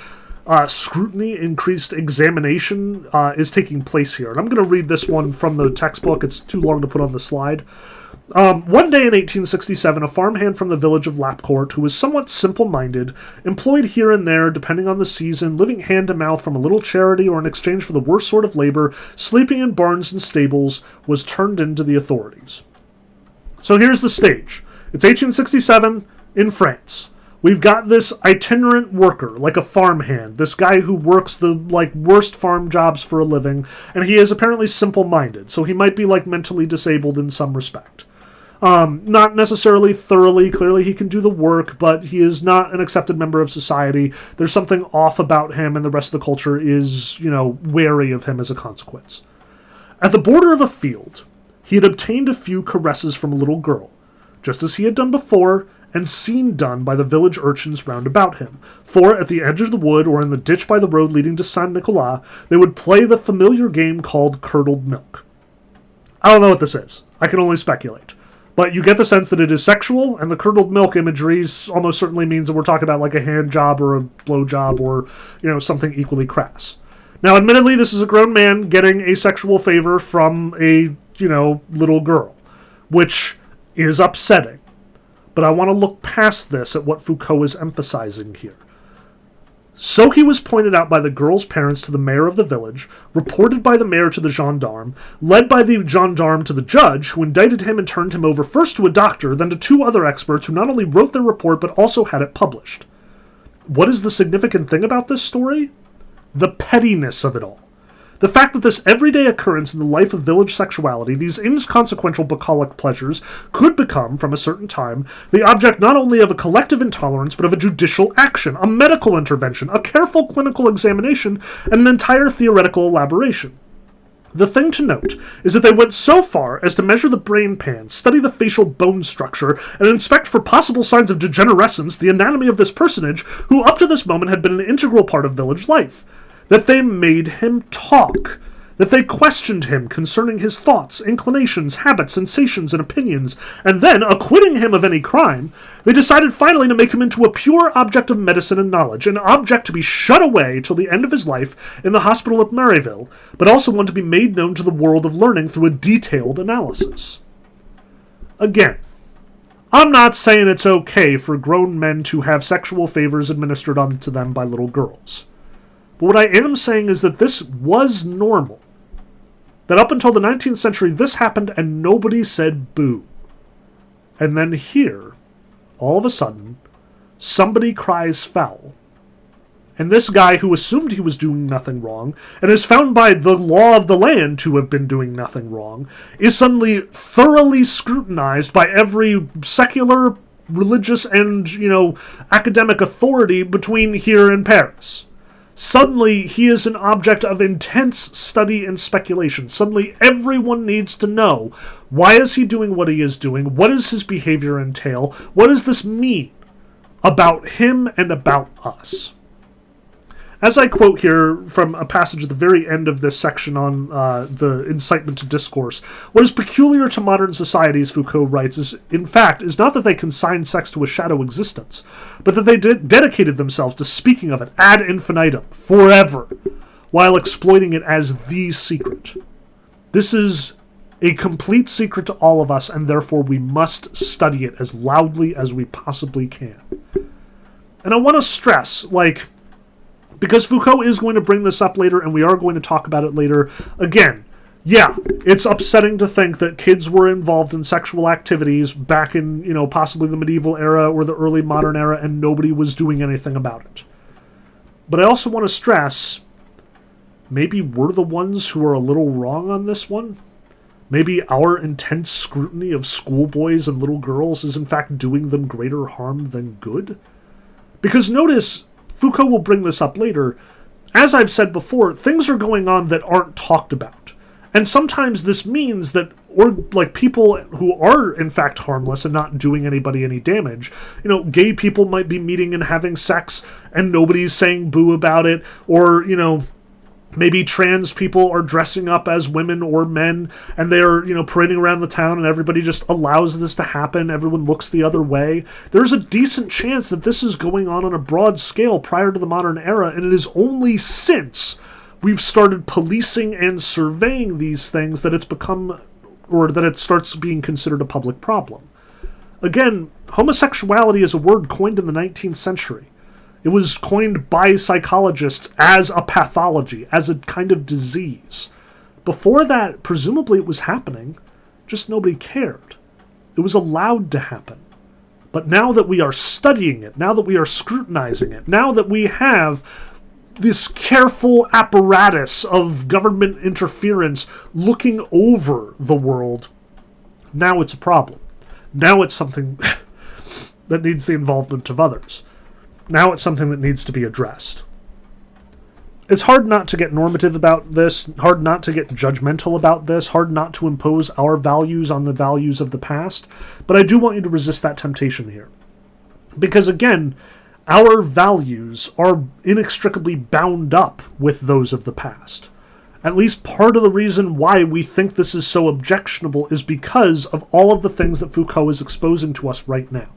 scrutiny, increased examination is taking place here. And I'm going to read this one from the textbook. It's too long to put on the slide. One day in 1867, a farmhand from the village of Lapcourt, who was somewhat simple-minded, employed here and there, depending on the season, living hand-to-mouth from a little charity or in exchange for the worst sort of labor, sleeping in barns and stables, was turned into the authorities. So here's the stage. It's 1867 in France. We've got this itinerant worker, like a farmhand, this guy who works the, worst farm jobs for a living, and he is apparently simple-minded, so he might be, mentally disabled in some respect. Not necessarily thoroughly, clearly he can do the work, but he is not an accepted member of society. There's something off about him, and the rest of the culture is, wary of him as a consequence. At the border of a field, he had obtained a few caresses from a little girl, just as he had done before, and seen done by the village urchins round about him, for at the edge of the wood or in the ditch by the road leading to Saint-Nicolas, they would play the familiar game called curdled milk. I don't know what this is. I can only speculate. But you get the sense that it is sexual, and the curdled milk imagery almost certainly means that we're talking about a hand job or a blow job or, something equally crass. Now, admittedly, this is a grown man getting a sexual favor from a, little girl, which is upsetting. But I want to look past this at what Foucault is emphasizing here. So he was pointed out by the girl's parents to the mayor of the village, reported by the mayor to the gendarme, led by the gendarme to the judge, who indicted him and turned him over first to a doctor, then to two other experts who not only wrote their report but also had it published. What is the significant thing about this story? The pettiness of it all. The fact that this everyday occurrence in the life of village sexuality, these inconsequential bucolic pleasures, could become, from a certain time, the object not only of a collective intolerance, but of a judicial action, a medical intervention, a careful clinical examination, and an entire theoretical elaboration. The thing to note is that they went so far as to measure the brain pan, study the facial bone structure, and inspect for possible signs of degenerescence the anatomy of this personage, who up to this moment had been an integral part of village life. That they made him talk, that they questioned him concerning his thoughts, inclinations, habits, sensations, and opinions, and then, acquitting him of any crime, they decided finally to make him into a pure object of medicine and knowledge, an object to be shut away till the end of his life in the hospital at Maryville, but also one to be made known to the world of learning through a detailed analysis. Again, I'm not saying it's okay for grown men to have sexual favors administered onto them by little girls. But what I am saying is that this was normal. That up until the 19th century, this happened and nobody said boo. And then here, all of a sudden, somebody cries foul. And this guy who assumed he was doing nothing wrong, and is found by the law of the land to have been doing nothing wrong, is suddenly thoroughly scrutinized by every secular, religious, and, academic authority between here and Paris. Suddenly, he is an object of intense study and speculation. Suddenly, everyone needs to know, why is he doing what he is doing? What does his behavior entail? What does this mean about him and about us? As I quote here from a passage at the very end of this section on the incitement to discourse, what is peculiar to modern societies, Foucault writes, is not that they consigned sex to a shadow existence, but that they dedicated themselves to speaking of it ad infinitum, forever, while exploiting it as the secret. This is a complete secret to all of us, and therefore we must study it as loudly as we possibly can. And I want to stress, because Foucault is going to bring this up later, and we are going to talk about it later. Again, Yeah, it's upsetting to think that kids were involved in sexual activities back in, possibly the medieval era or the early modern era, and nobody was doing anything about it. But I also want to stress, maybe we're the ones who are a little wrong on this one. Maybe our intense scrutiny of schoolboys and little girls is in fact doing them greater harm than good. Because notice, Foucault will bring this up later, as I've said before, things are going on that aren't talked about. And sometimes this means that, or like people who are in fact harmless and not doing anybody any damage, gay people might be meeting and having sex and nobody's saying boo about it, or, maybe trans people are dressing up as women or men and they're, parading around the town and everybody just allows this to happen. Everyone looks the other way. There's a decent chance that this is going on a broad scale prior to the modern era, and it is only since we've started policing and surveying these things that it's become, or that it starts being considered a public problem. Again, homosexuality is a word coined in the 19th century. It was coined by psychologists as a pathology, as a kind of disease. Before that, presumably it was happening, just nobody cared. It was allowed to happen. But now that we are studying it, now that we are scrutinizing it, now that we have this careful apparatus of government interference looking over the world, now it's a problem. Now it's something that needs the involvement of others. Now it's something that needs to be addressed. It's hard not to get normative about this, hard not to get judgmental about this, hard not to impose our values on the values of the past, but I do want you to resist that temptation here. Because again, our values are inextricably bound up with those of the past. At least part of the reason why we think this is so objectionable is because of all of the things that Foucault is exposing to us right now.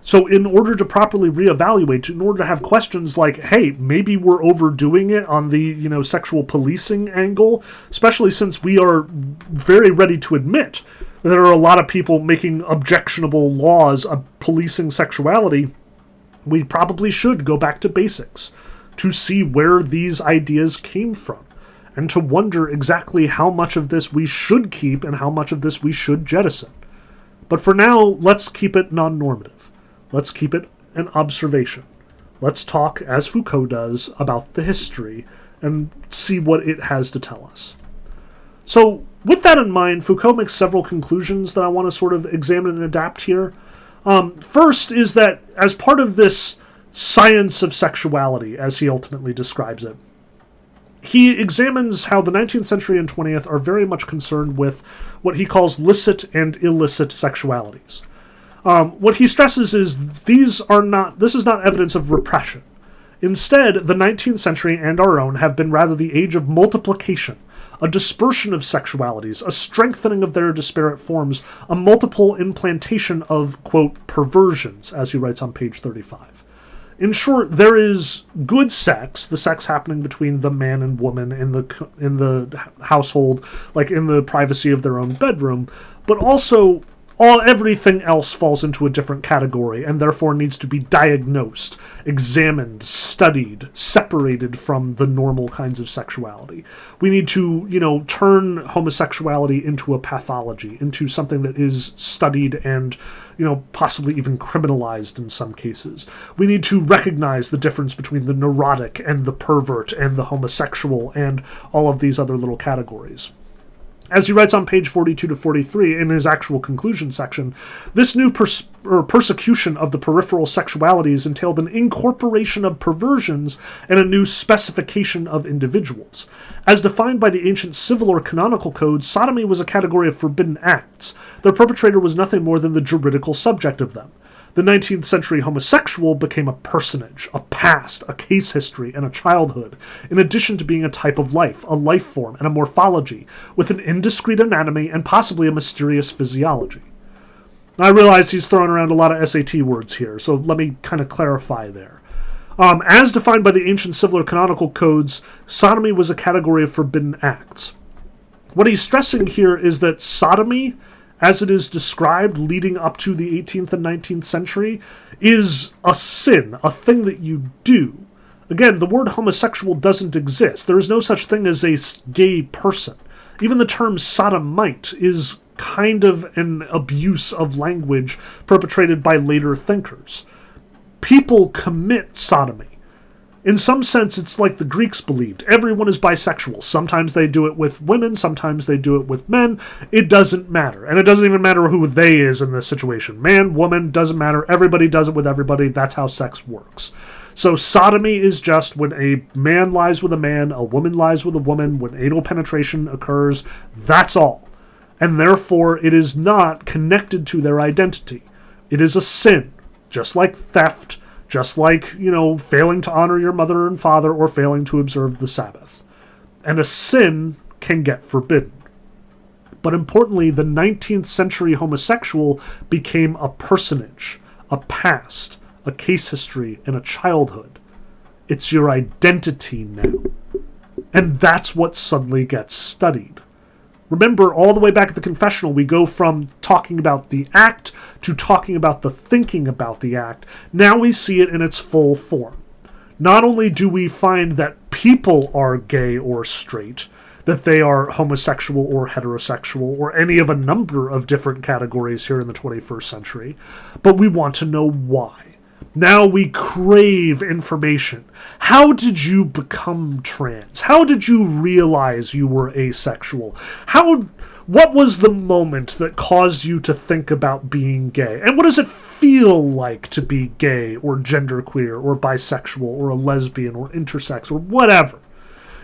So in order to properly reevaluate, in order to have questions like, hey, maybe we're overdoing it on the, sexual policing angle, especially since we are very ready to admit that there are a lot of people making objectionable laws of policing sexuality, we probably should go back to basics to see where these ideas came from and to wonder exactly how much of this we should keep and how much of this we should jettison. But for now, let's keep it non-normative. Let's keep it an observation. Let's talk, as Foucault does, about the history and see what it has to tell us. So, with that in mind, Foucault makes several conclusions that I want to sort of examine and adapt here. First is that as part of this science of sexuality, as he ultimately describes it, he examines how the 19th century and 20th are very much concerned with what he calls licit and illicit sexualities. What he stresses is this is not evidence of repression. Instead, the 19th century and our own have been rather the age of multiplication, a dispersion of sexualities, a strengthening of their disparate forms, a multiple implantation of, quote, perversions, as he writes on page 35. In short, there is good sex, the sex happening between the man and woman in the household, like in the privacy of their own bedroom, but also everything else falls into a different category and therefore needs to be diagnosed, examined, studied, separated from the normal kinds of sexuality. We need to, turn homosexuality into a pathology, into something that is studied and, possibly even criminalized in some cases. We need to recognize the difference between the neurotic and the pervert and the homosexual and all of these other little categories. As he writes on page 42 to 43 in his actual conclusion section, this new persecution of the peripheral sexualities entailed an incorporation of perversions and a new specification of individuals. As defined by the ancient civil or canonical codes, sodomy was a category of forbidden acts. Their perpetrator was nothing more than the juridical subject of them. The 19th century homosexual became a personage, a past, a case history, and a childhood, in addition to being a type of life, a life form, and a morphology, with an indiscrete anatomy and possibly a mysterious physiology. Now, I realize he's throwing around a lot of SAT words here, so let me kind of clarify there. As defined by the ancient civil or canonical codes, sodomy was a category of forbidden acts. What he's stressing here is that sodomy, as it is described leading up to the 18th and 19th century, is a sin, a thing that you do. Again, the word homosexual doesn't exist. There is no such thing as a gay person. Even the term sodomite is kind of an abuse of language perpetrated by later thinkers. People commit sodomy. In some sense, it's like the Greeks believed. Everyone is bisexual. Sometimes they do it with women, sometimes they do it with men. It doesn't matter. And it doesn't even matter who they is in this situation. Man, woman, doesn't matter. Everybody does it with everybody. That's how sex works. So sodomy is just when a man lies with a man, a woman lies with a woman, when anal penetration occurs. That's all. And therefore, it is not connected to their identity. It is a sin, just like theft, just like, failing to honor your mother and father or failing to observe the Sabbath. And a sin can get forbidden. But importantly, the 19th century homosexual became a personage, a past, a case history, and a childhood. It's your identity now. And that's what suddenly gets studied. Remember, all the way back at the confessional, we go from talking about the act to talking about the thinking about the act. Now we see it in its full form. Not only do we find that people are gay or straight, that they are homosexual or heterosexual, or any of a number of different categories here in the 21st century, but we want to know why. Now we crave information. How did you become trans? How did you realize you were asexual? What was the moment that caused you to think about being gay? And what does it feel like to be gay or genderqueer or bisexual or a lesbian or intersex or whatever?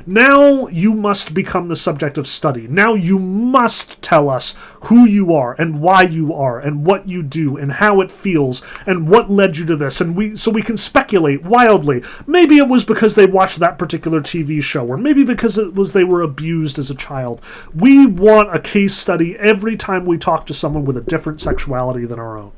Now you must become the subject of study. Now you must tell us who you are and why you are and what you do and how it feels and what led you to this. And so we can speculate wildly. Maybe it was because they watched that particular TV show, or maybe because they were abused as a child. We want a case study every time we talk to someone with a different sexuality than our own.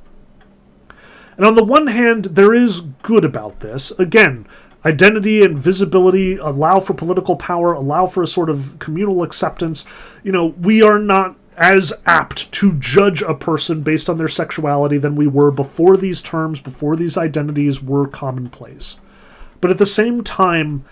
And on the one hand, there is good about this. Again, identity and visibility allow for political power, allow for a sort of communal acceptance. We are not as apt to judge a person based on their sexuality than we were before these terms, before these identities were commonplace. But at the same time,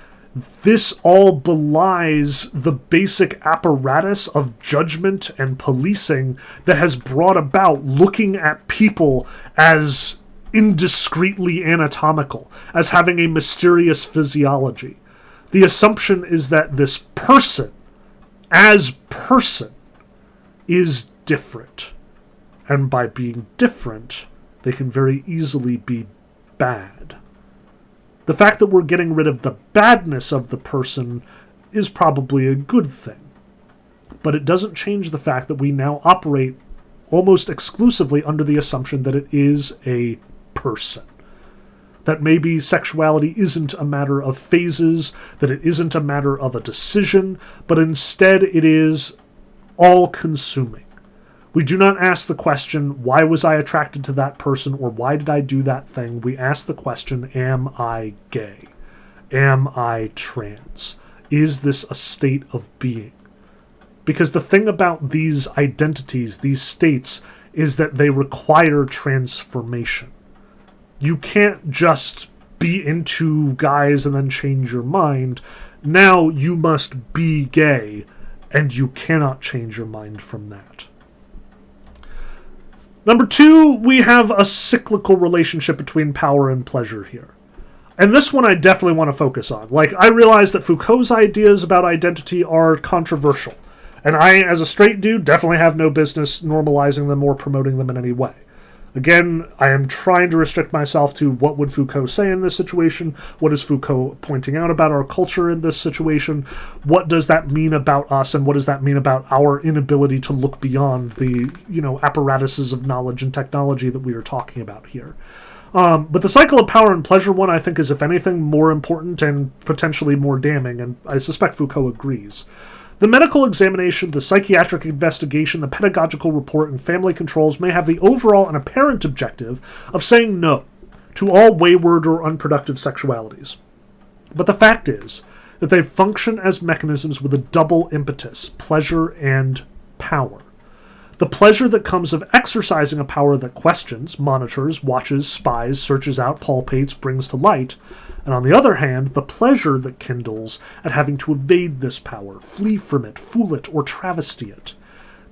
this all belies the basic apparatus of judgment and policing that has brought about looking at people as indiscreetly anatomical, as having a mysterious physiology. The assumption is that this person, as person, is different. And by being different, they can very easily be bad. The fact that we're getting rid of the badness of the person is probably a good thing. But it doesn't change the fact that we now operate almost exclusively under the assumption that it is a person. That maybe sexuality isn't a matter of phases, that it isn't a matter of a decision, but instead it is all-consuming. We do not ask the question, why was I attracted to that person, or why did I do that thing? We ask the question, am I gay? Am I trans? Is this a state of being? Because the thing about these identities, these states, is that they require transformation. You can't just be into guys and then change your mind. Now you must be gay, and you cannot change your mind from that. Number 2, we have a cyclical relationship between power and pleasure here. And this one I definitely want to focus on. I realize that Foucault's ideas about identity are controversial. And I, as a straight dude, definitely have no business normalizing them or promoting them in any way. Again, I am trying to restrict myself to what would Foucault say in this situation, what is Foucault pointing out about our culture in this situation, what does that mean about us, and what does that mean about our inability to look beyond the, apparatuses of knowledge and technology that we are talking about here. But the cycle of power and pleasure one, I think, is, if anything, more important and potentially more damning, and I suspect Foucault agrees. The medical examination, the psychiatric investigation, the pedagogical report, and family controls may have the overall and apparent objective of saying no to all wayward or unproductive sexualities. But the fact is that they function as mechanisms with a double impetus, pleasure and power. The pleasure that comes of exercising a power that questions, monitors, watches, spies, searches out, palpates, brings to light. And on the other hand, the pleasure that kindles at having to evade this power, flee from it, fool it, or travesty it.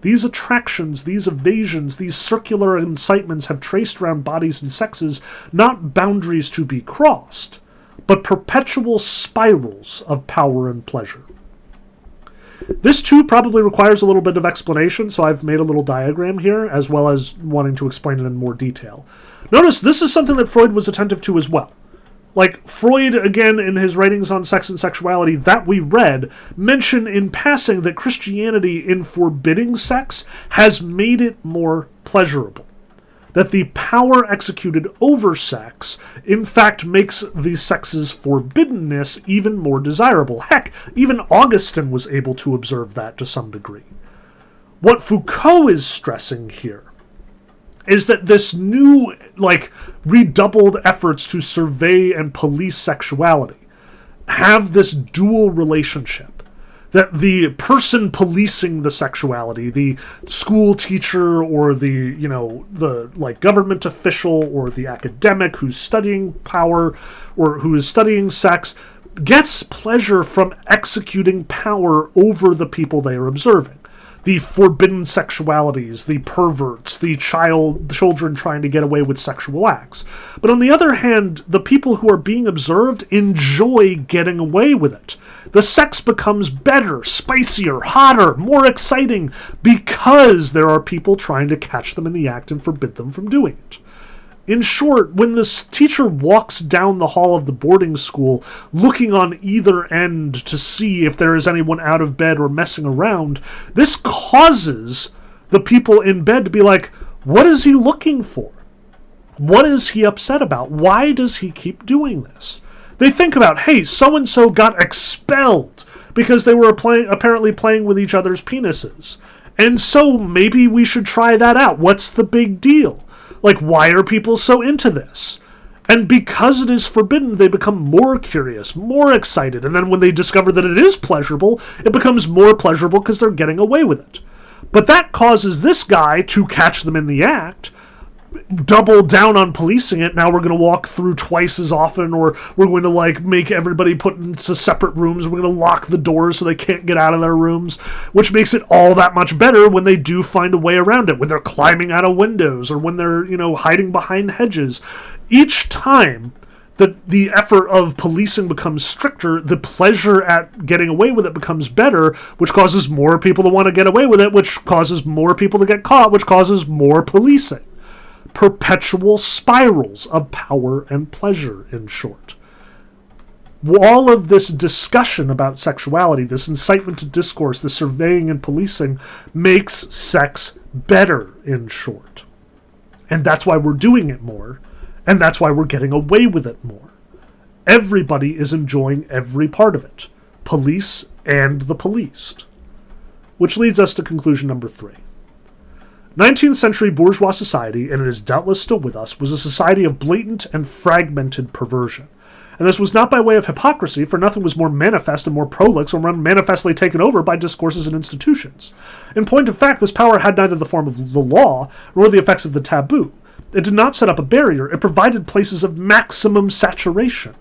These attractions, these evasions, these circular incitements have traced round bodies and sexes not boundaries to be crossed, but perpetual spirals of power and pleasure. This too probably requires a little bit of explanation, so I've made a little diagram here, as well as wanting to explain it in more detail. Notice this is something that Freud was attentive to as well. Like, Freud, again, in his writings on sex and sexuality that we read, mentioned in passing that Christianity, in forbidding sex, has made it more pleasurable. That the power executed over sex, in fact, makes the sex's forbiddenness even more desirable. Heck, even Augustine was able to observe that to some degree. What Foucault is stressing here is that this new, redoubled efforts to survey and police sexuality have this dual relationship. That the person policing the sexuality, the school teacher or the government official or the academic who's studying power or who is studying sex, gets pleasure from executing power over the people they are observing. The forbidden sexualities, the perverts, the children trying to get away with sexual acts. But on the other hand, the people who are being observed enjoy getting away with it. The sex becomes better, spicier, hotter, more exciting, because there are people trying to catch them in the act and forbid them from doing it. In short, when this teacher walks down the hall of the boarding school, looking on either end to see if there is anyone out of bed or messing around, this causes the people in bed to be like, what is he looking for? What is he upset about? Why does he keep doing this? They think about, hey, so-and-so got expelled because they were apparently playing with each other's penises. And so maybe we should try that out. What's the big deal? Why are people so into this? And because it is forbidden, they become more curious, more excited. And then when they discover that it is pleasurable, it becomes more pleasurable because they're getting away with it. But that causes this guy to catch them in the act, double down on policing it. Now we're going to walk through twice as often, or we're going to make everybody put into separate rooms. We're going to lock the doors so they can't get out of their rooms, which makes it all that much better when they do find a way around it, when they're climbing out of windows or when they're, hiding behind hedges. Each time that the effort of policing becomes stricter, the pleasure at getting away with it becomes better, which causes more people to want to get away with it, which causes more people to get caught, which causes more policing. Perpetual spirals of power and pleasure, in short. All of this discussion about sexuality, this incitement to discourse, this surveying and policing, makes sex better, in short. And that's why we're doing it more, and that's why we're getting away with it more. Everybody is enjoying every part of it. Police and the policed. Which leads us to conclusion number 3. 19th century bourgeois society, and it is doubtless still with us, was a society of blatant and fragmented perversion. And this was not by way of hypocrisy, for nothing was more manifest and more prolix or more manifestly taken over by discourses and institutions. In point of fact, this power had neither the form of the law nor the effects of the taboo. It did not set up a barrier, it provided places of maximum saturation.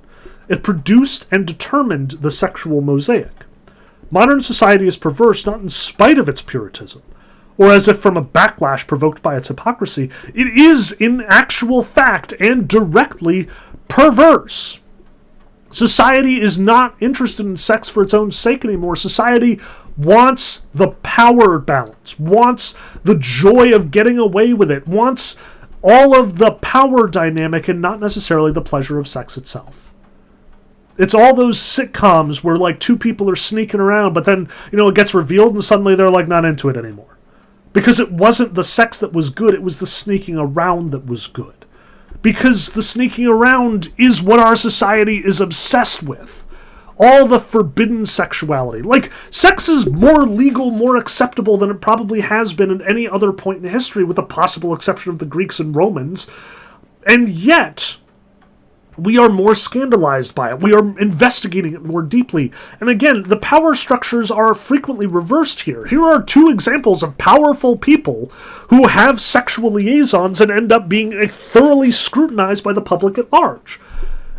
It produced and determined the sexual mosaic. Modern society is perverse not in spite of its puritanism, or as if from a backlash provoked by its hypocrisy. It is, in actual fact and directly, perverse. Society is not interested in sex for its own sake anymore. Society wants the power balance, wants the joy of getting away with it, wants all of the power dynamic and not necessarily the pleasure of sex itself. It's all those sitcoms where two people are sneaking around, but then, it gets revealed and suddenly they're not into it anymore. Because it wasn't the sex that was good, it was the sneaking around that was good. Because the sneaking around is what our society is obsessed with. All the forbidden sexuality. Sex is more legal, more acceptable than it probably has been at any other point in history, with the possible exception of the Greeks and Romans. And yet, We are more scandalized by it. We are investigating it more deeply. And again, the power structures are frequently reversed here. Here are two examples of powerful people who have sexual liaisons and end up being thoroughly scrutinized by the public at large.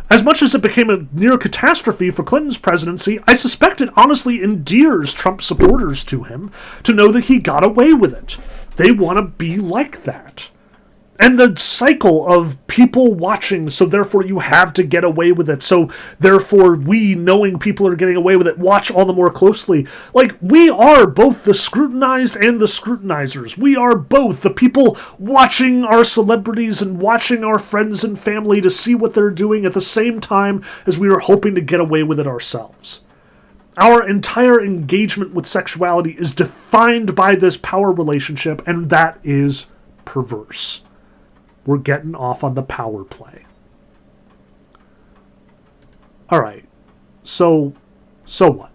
As much as it became a near catastrophe for Clinton's presidency, I suspect it honestly endears Trump supporters to him to know that he got away with it. They want to be like that. And the cycle of people watching, so therefore you have to get away with it, so therefore we, knowing people are getting away with it, watch all the more closely. Like, we are both the scrutinized and the scrutinizers. We are both the people watching our celebrities and watching our friends and family to see what they're doing at the same time as we are hoping to get away with it ourselves. Our entire engagement with sexuality is defined by this power relationship, and that is perverse. We're getting off on the power play. Alright, so what?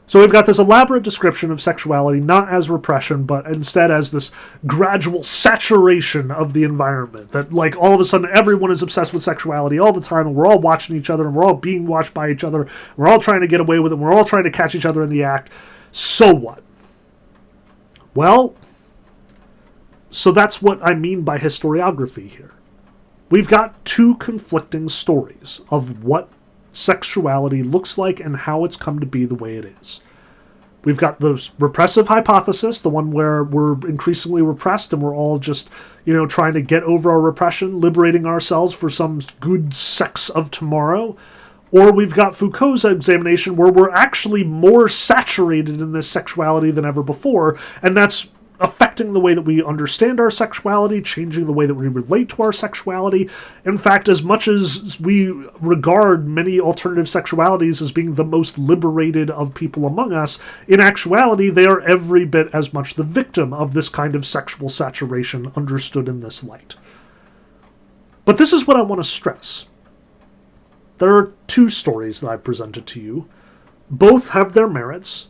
So we've got this elaborate description of sexuality, not as repression, but instead as this gradual saturation of the environment. That, like, all of a sudden everyone is obsessed with sexuality all the time, and we're all watching each other, and we're all being watched by each other, we're all trying to get away with it, and we're all trying to catch each other in the act. So what? Well, so that's what I mean by historiography here. We've got two conflicting stories of what sexuality looks like and how it's come to be the way it is. We've got the repressive hypothesis, the one where we're increasingly repressed and we're all just, trying to get over our repression, liberating ourselves for some good sex of tomorrow. Or we've got Foucault's examination where we're actually more saturated in this sexuality than ever before, and that's affecting the way that we understand our sexuality, changing the way that we relate to our sexuality. In fact, as much as we regard many alternative sexualities as being the most liberated of people among us, in actuality, they are every bit as much the victim of this kind of sexual saturation understood in this light. But this is what I want to stress. There are two stories that I've presented to you. Both have their merits,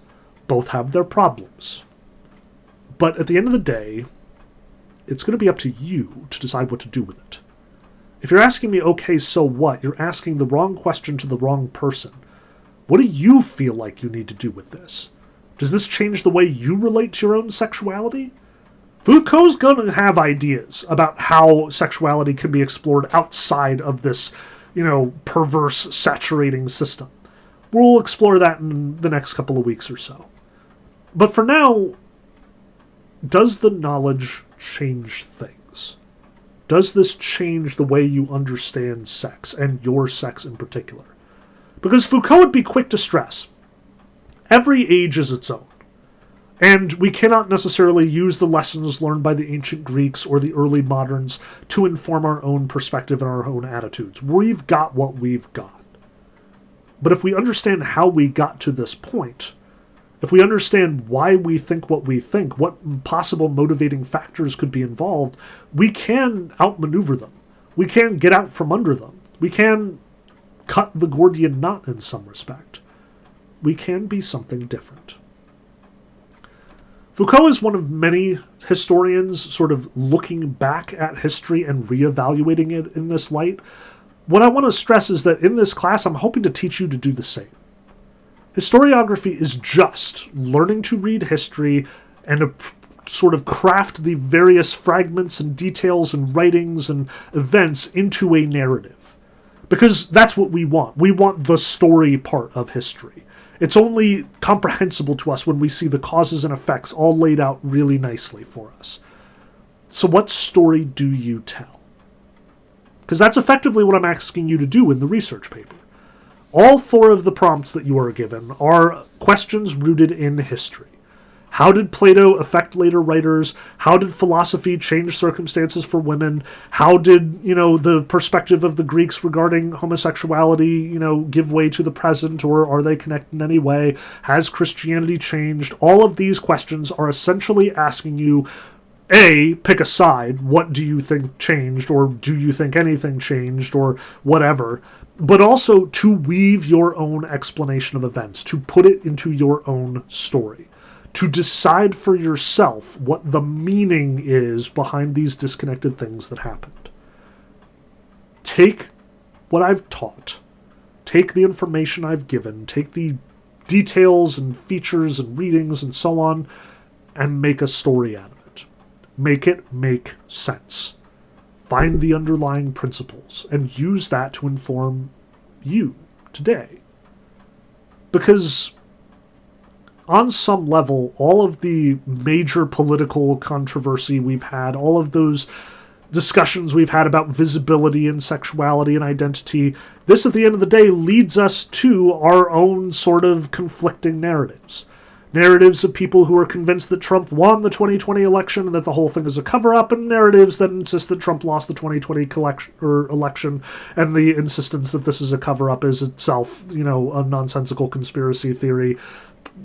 both have their problems. But at the end of the day, it's going to be up to you to decide what to do with it. If you're asking me, okay, so what? You're asking the wrong question to the wrong person. What do you feel like you need to do with this? Does this change the way you relate to your own sexuality? Foucault's going to have ideas about how sexuality can be explored outside of this, perverse, saturating system. We'll explore that in the next couple of weeks or so. But for now, does the knowledge change things? Does this change the way you understand sex, and your sex in particular? Because Foucault would be quick to stress, every age is its own, and we cannot necessarily use the lessons learned by the ancient Greeks or the early moderns to inform our own perspective and our own attitudes. We've got what we've got. But if we understand how we got to this point, if we understand why we think what we think, what possible motivating factors could be involved, we can outmaneuver them. We can get out from under them. We can cut the Gordian knot in some respect. We can be something different. Foucault is one of many historians sort of looking back at history and reevaluating it in this light. What I want to stress is that in this class, I'm hoping to teach you to do the same. Historiography is just learning to read history and sort of craft the various fragments and details and writings and events into a narrative. Because that's what we want. We want the story part of history. It's only comprehensible to us when we see the causes and effects all laid out really nicely for us. So what story do you tell? Because that's effectively what I'm asking you to do in the research paper. All 4 of the prompts that you are given are questions rooted in history. How did Plato affect later writers? How did philosophy change circumstances for women? How did, the perspective of the Greeks regarding homosexuality, give way to the present, or are they connected in any way? Has Christianity changed? All of these questions are essentially asking you, A, pick a side. What do you think changed? Or do you think anything changed? Or whatever. But also to weave your own explanation of events, to put it into your own story, to decide for yourself what the meaning is behind these disconnected things that happened. Take what I've taught, take the information I've given, take the details and features and readings and so on, and make a story out of it. Make it make sense. Find the underlying principles and use that to inform you today. Because on some level, all of the major political controversy we've had, all of those discussions we've had about visibility and sexuality and identity, this at the end of the day leads us to our own sort of conflicting narratives. Narratives of people who are convinced that Trump won the 2020 election and that the whole thing is a cover-up, and narratives that insist that Trump lost the 2020 election, and the insistence that this is a cover-up is itself, a nonsensical conspiracy theory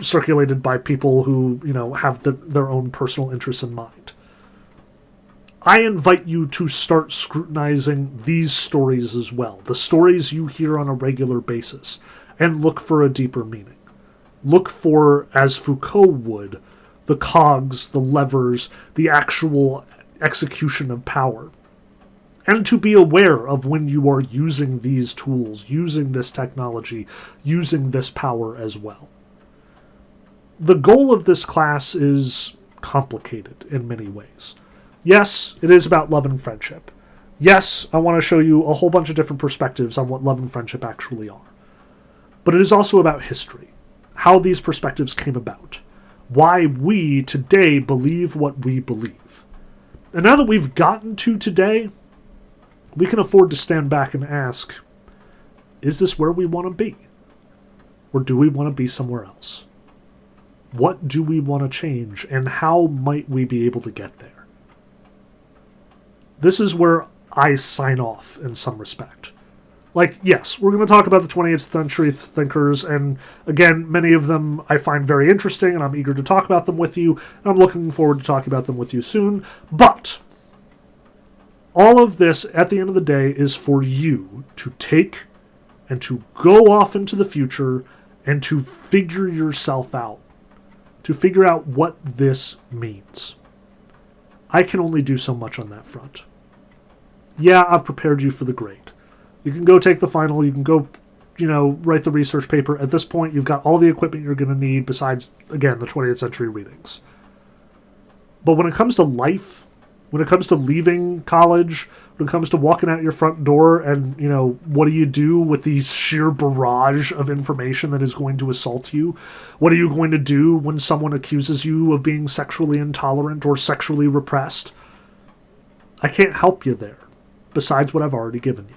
circulated by people who, have their own personal interests in mind. I invite you to start scrutinizing these stories as well, the stories you hear on a regular basis, and look for a deeper meaning. Look for, as Foucault would, the cogs, the levers, the actual execution of power. And to be aware of when you are using these tools, using this technology, using this power as well. The goal of this class is complicated in many ways. Yes, it is about love and friendship. Yes, I want to show you a whole bunch of different perspectives on what love and friendship actually are. But it is also about history, how these perspectives came about, why we today believe what we believe. And now that we've gotten to today, we can afford to stand back and ask, is this where we want to be? Or do we want to be somewhere else? What do we want to change, and how might we be able to get there? This is where I sign off in some respect. Yes, we're going to talk about the 20th century thinkers, and again, many of them I find very interesting, and I'm eager to talk about them with you, and I'm looking forward to talking about them with you soon. But all of this, at the end of the day, is for you to take and to go off into the future and to figure yourself out, to figure out what this means. I can only do so much on that front. Yeah, I've prepared you for the grade. You can go take the final, you can go, write the research paper. At this point, you've got all the equipment you're going to need besides, again, the 20th century readings. But when it comes to life, when it comes to leaving college, when it comes to walking out your front door and, what do you do with the sheer barrage of information that is going to assault you? What are you going to do when someone accuses you of being sexually intolerant or sexually repressed? I can't help you there, besides what I've already given you.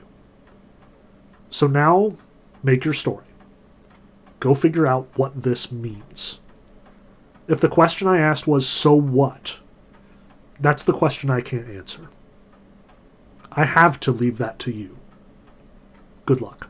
So now, make your story. Go figure out what this means. If the question I asked was, so what? That's the question I can't answer. I have to leave that to you. Good luck.